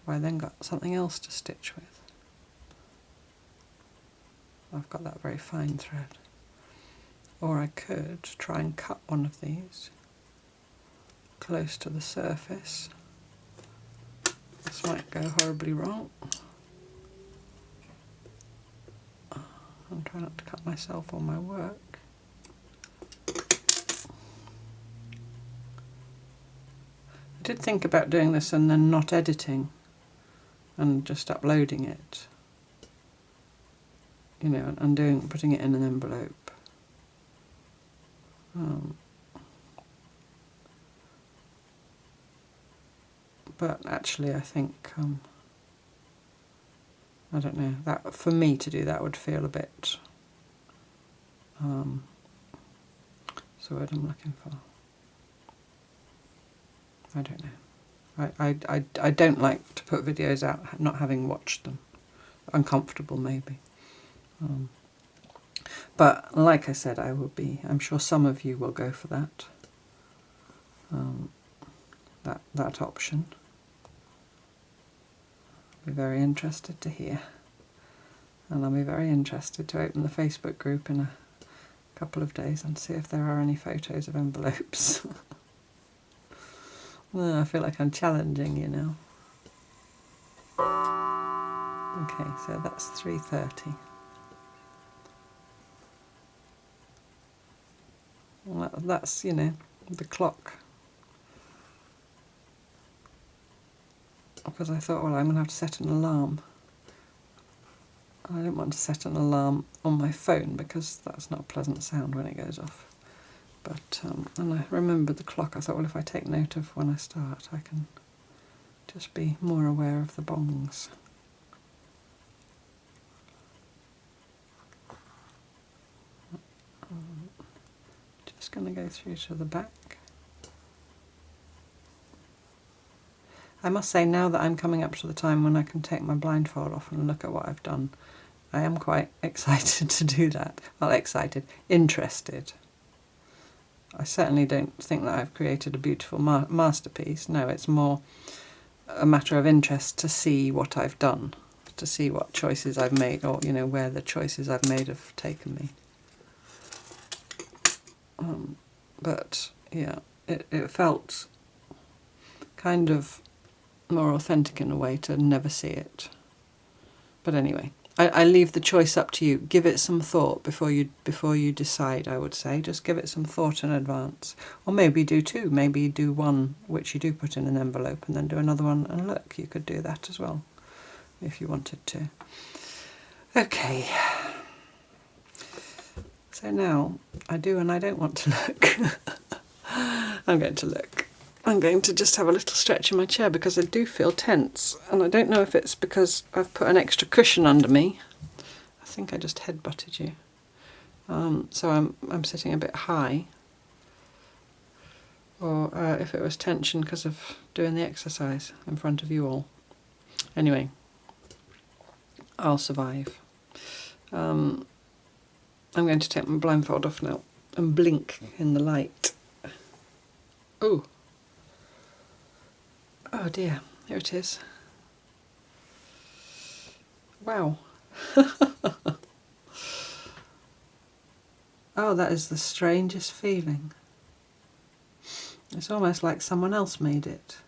I then got something else to stitch with. I've got that very fine thread. Or I could try and cut one of these close to the surface. This might go horribly wrong. I'm trying not to cut myself or my work. I did think about doing this and then not editing and just uploading it, you know, and putting it in an envelope. but actually I think, I don't know, that for me to do that would feel a bit, what's the word I'm looking for? I don't know. I don't like to put videos out not having watched them. Uncomfortable maybe. But like I said, I'm sure some of you will go for that. That option. I'll be very interested to hear. And I'll be very interested to open the Facebook group in a couple of days and see if there are any photos of envelopes. I feel like I'm challenging you now. Okay, so that's 3:30. Well, that's, you know, the clock. Because I thought, well, I'm going to have to set an alarm. I don't want to set an alarm on my phone because that's not a pleasant sound when it goes off. But, and I remembered the clock. I thought, well, if I take note of when I start, I can just be more aware of the bongs. Just going to go through to the back. I must say, now that I'm coming up to the time when I can take my blindfold off and look at what I've done, I am quite excited to do that. Well, excited, interested. I certainly don't think that I've created a beautiful masterpiece. No, it's more a matter of interest to see what I've done, to see what choices I've made, or, you know, where the choices I've made have taken me. But, yeah, it felt kind of more authentic in a way to never see it. But anyway, I leave the choice up to you. Give it some thought before you decide, I would say. Just give it some thought in advance. Or maybe do two. Maybe do one which you do put in an envelope and then do another one and look. You could do that as well if you wanted to. Okay. So now I do and I don't want to look. I'm going to look. I'm going to just have a little stretch in my chair because I do feel tense, and I don't know if it's because I've put an extra cushion under me. I think I just headbutted you. So I'm sitting a bit high, or if it was tension because of doing the exercise in front of you all. Anyway, I'll survive. I'm going to take my blindfold off now and blink in the light. Oh. Oh dear, here it is. Wow. Oh, that is the strangest feeling. It's almost like someone else made it.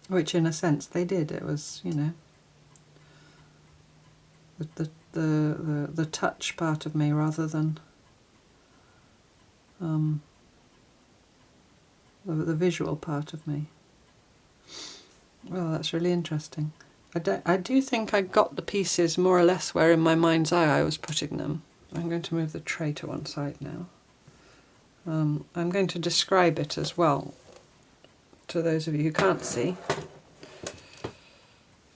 Which in a sense they did. It was, you know, the touch part of me rather than the visual part of me. Well, that's really interesting. I do think I got the pieces more or less where in my mind's eye I was putting them. I'm going to move the tray to one side now. I'm going to describe it as well to those of you who can't see.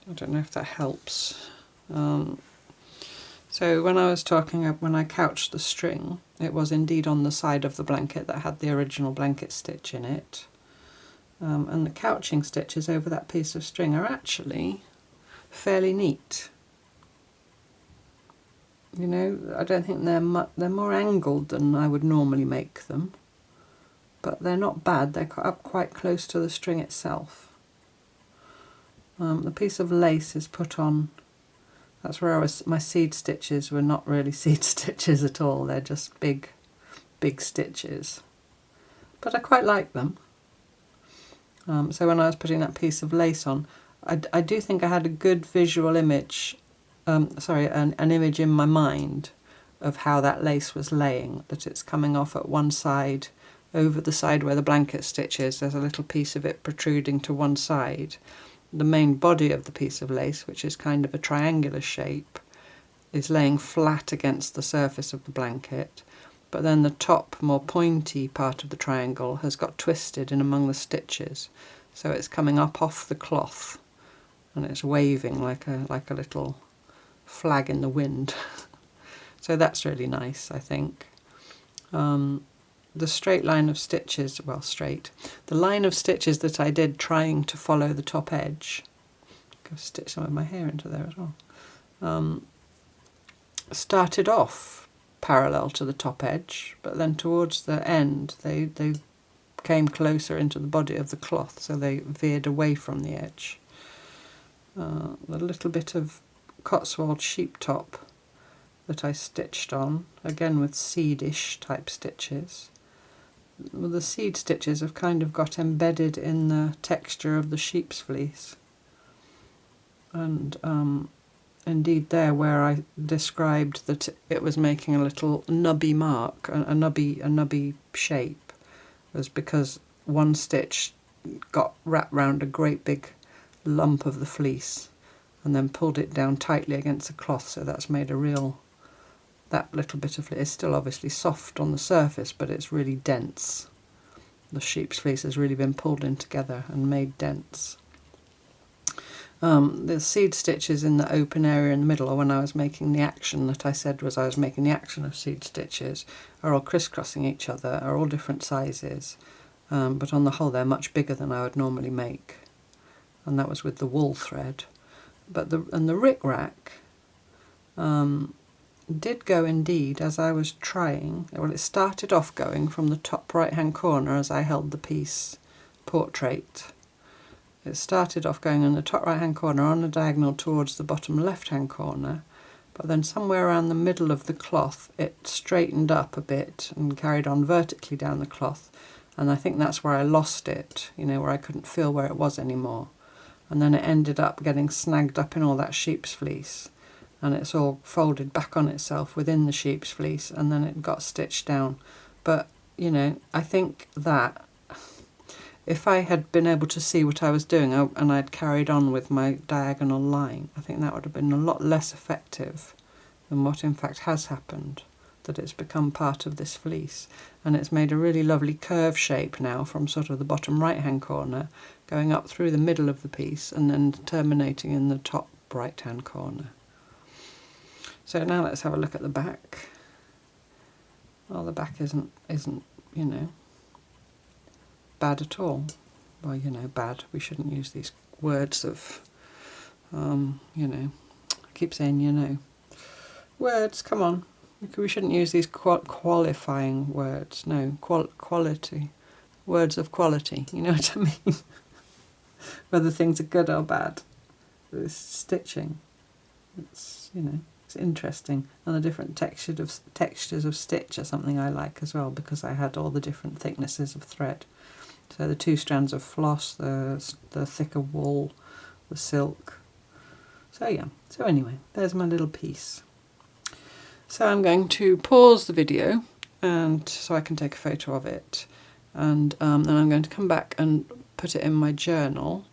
I don't know if that helps. So when I was talking, when I couched the string, it was indeed on the side of the blanket that had the original blanket stitch in it. And the couching stitches over that piece of string are actually fairly neat. You know, I don't think they're more angled than I would normally make them, but they're not bad. They're up quite close to the string itself. The piece of lace is put on. That's where my seed stitches were not really seed stitches at all. They're just big stitches. But I quite like them. So when I was putting that piece of lace on, I do think I had a good visual image, an image in my mind of how that lace was laying, that it's coming off at one side, over the side where the blanket stitch is. There's a little piece of it protruding to one side. The main body of the piece of lace, which is kind of a triangular shape, is laying flat against the surface of the blanket, but then the top, more pointy part of the triangle has got twisted in among the stitches, so it's coming up off the cloth and it's waving like a little flag in the wind. So that's really nice, I think. The straight line of stitches, well, the line of stitches that I did trying to follow the top edge, I'll stitch some of my hair into there as well, started off parallel to the top edge, but then towards the end they came closer into the body of the cloth, so they veered away from the edge. The little bit of Cotswold sheep top that I stitched on, again with seedish type stitches. Well, the seed stitches have kind of got embedded in the texture of the sheep's fleece, and indeed there where I described that it was making a little nubby mark, a nubby shape, was because one stitch got wrapped round a great big lump of the fleece and then pulled it down tightly against the cloth, so that's made a real, that little bit of fleece is still obviously soft on the surface, but it's really dense. The sheep's fleece has really been pulled in together and made dense. The seed stitches in the open area in the middle, or when I was making the action that I said was I was making the action of seed stitches, are all crisscrossing each other, are all different sizes, but on the whole they're much bigger than I would normally make, and that was with the wool thread. But the rick-rack did go indeed as I was trying. Well, it started off going from the top right hand corner as I held the piece portrait. It started off going in the top right hand corner on a diagonal towards the bottom left hand corner, but then somewhere around the middle of the cloth it straightened up a bit and carried on vertically down the cloth, and I think that's where I lost it, you know, where I couldn't feel where it was anymore, and then it ended up getting snagged up in all that sheep's fleece, and it's all folded back on itself within the sheep's fleece, and then it got stitched down. But you know, I think that if I had been able to see what I was doing and I'd carried on with my diagonal line, I think that would have been a lot less effective than what in fact has happened, that it's become part of this fleece, and it's made a really lovely curve shape now from sort of the bottom right hand corner going up through the middle of the piece and then terminating in the top right hand corner. So now let's have a look at the back. Well, the back isn't you know, bad at all. Well, you know, bad. We shouldn't use these words of, you know, I keep saying, you know. Words, come on. We shouldn't use these qualifying words. No, quality. Words of quality, you know what I mean? Whether things are good or bad. It's stitching. It's, you know, it's interesting. And the different textures of stitch are something I like as well, because I had all the different thicknesses of thread. So the 2 strands of floss, the thicker wool, the silk. So yeah, so anyway, there's my little piece. So I'm going to pause the video and so I can take a photo of it, and then I'm going to come back and put it in my journal,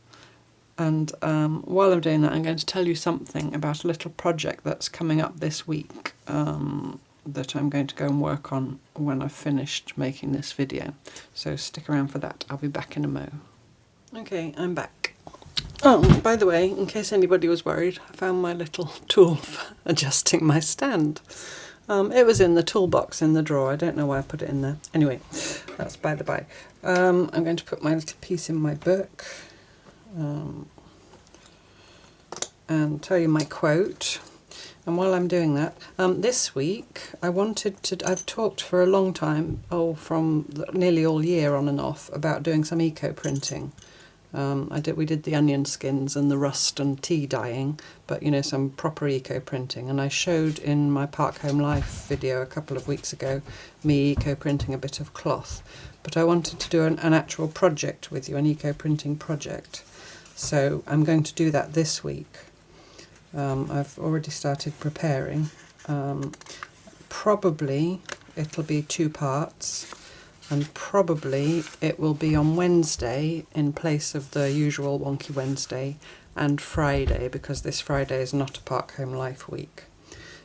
and while I'm doing that I'm going to tell you something about a little project that's coming up this week that I'm going to go and work on when I've finished making this video. So stick around for that. I'll be back in a mo. Okay, I'm back. Oh, by the way, in case anybody was worried, I found my little tool for adjusting my stand. It was in the toolbox in the drawer. I don't know why I put it in there. Anyway, that's by the by. I'm going to put my little piece in my book and tell you my quote. And while I'm doing that, this week I wanted to, I've talked for a long time, from nearly all year on and off, about doing some eco-printing. We did the onion skins and the rust and tea dyeing, but you know, some proper eco-printing. And I showed in my Park Home Life video a couple of weeks ago me eco-printing a bit of cloth. But I wanted to do an actual project with you, an eco-printing project. So I'm going to do that this week. I've already started preparing. Probably it'll be 2 parts. And probably it will be on Wednesday in place of the usual Wonky Wednesday, and Friday, because this Friday is not a Park Home Life week.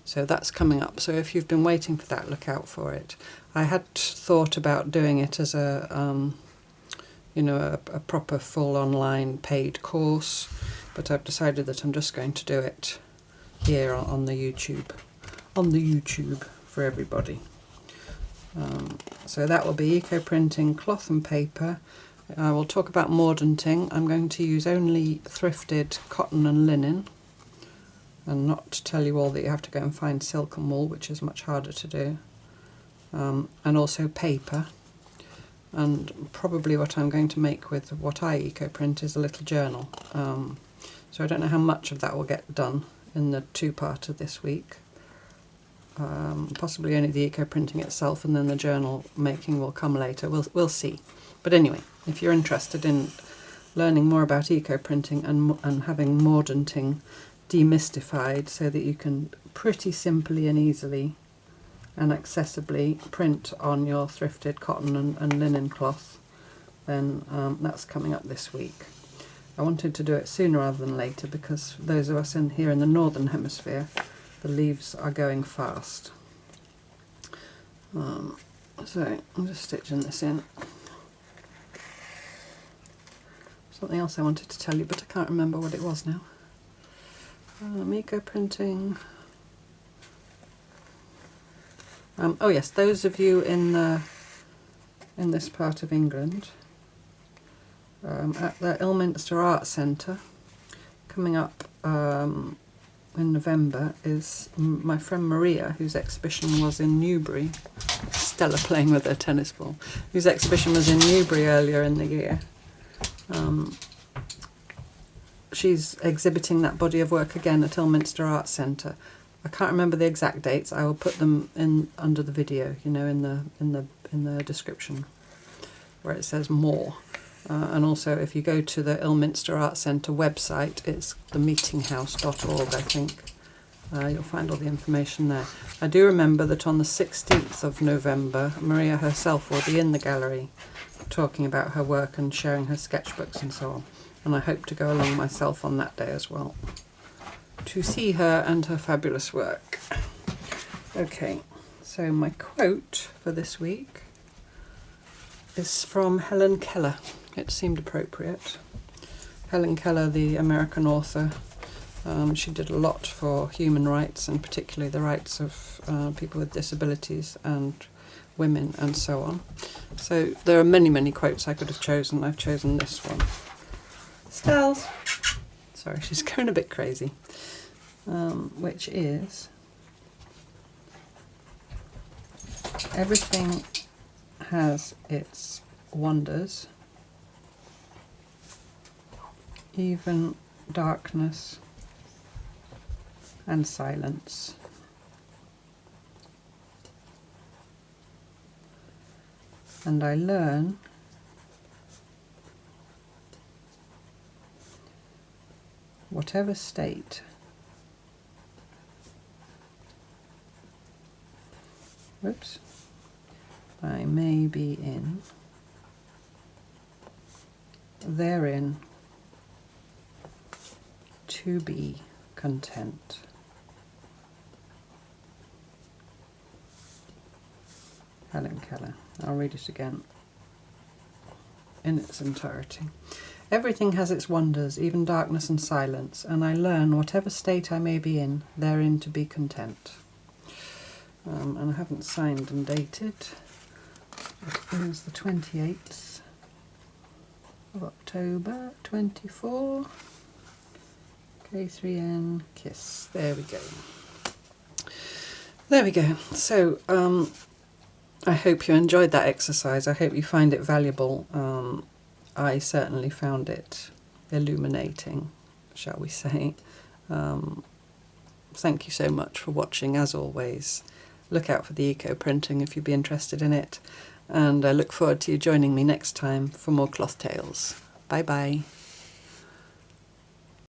So that's coming up. So if you've been waiting for that, look out for it. I had thought about doing it as a you know, a proper full online paid course, but I've decided that I'm just going to do it here on the YouTube for everybody. So that will be eco printing, cloth and paper. I will talk about mordanting. I'm going to use only thrifted cotton and linen, and not tell you all that you have to go and find silk and wool, which is much harder to do. And also paper. And probably what I'm going to make with what I eco-print is a little journal. So I don't know how much of that will get done in the two-parter this week. Possibly only the eco-printing itself, and then the journal making will come later. We'll see. But anyway, if you're interested in learning more about eco-printing and having mordanting demystified so that you can pretty simply and easily and accessibly print on your thrifted cotton and linen cloth, then that's coming up this week. I wanted to do it sooner rather than later because for those of us here in the northern hemisphere, the leaves are going fast. So I'm just stitching this in. Something else I wanted to tell you, but I can't remember what it was now. Eco printing. Oh yes, those of you in this part of England, at the Ilminster Art Centre, coming up in November is my friend Maria, whose exhibition was in Newbury. Stella playing with her tennis ball. Whose exhibition was in Newbury earlier in the year. She's exhibiting that body of work again at Ilminster Art Centre. I can't remember the exact dates. I will put them in under the video, you know, in the description where it says more. And also, if you go to the Ilminster Art Centre website, it's themeetinghouse.org, I think. You'll find all the information there. I do remember that on the 16th of November, Maria herself will be in the gallery talking about her work and sharing her sketchbooks and so on. And I hope to go along myself on that day as well, to see her and her fabulous work. Okay, so my quote for this week is from Helen Keller. It seemed appropriate. Helen Keller, the American author, she did a lot for human rights, and particularly the rights of people with disabilities and women and so on. So there are many, many quotes I could have chosen. I've chosen this one. Stells! Sorry, she's going a bit crazy. Which is, everything has its wonders, even darkness and silence. And I learn whatever state I may be in, therein to be content. Helen Keller. I'll read it again in its entirety. Everything has its wonders, even darkness and silence, and I learn, whatever state I may be in, therein to be content. And I haven't signed and dated. It is the 28th of October 24. K3N Kiss. There we go. There we go. So I hope you enjoyed that exercise. I hope you find it valuable. I certainly found it illuminating, shall we say. Thank you so much for watching, as always. Look out for the eco printing if you'd be interested in it, and I look forward to you joining me next time for more cloth tales. Bye bye.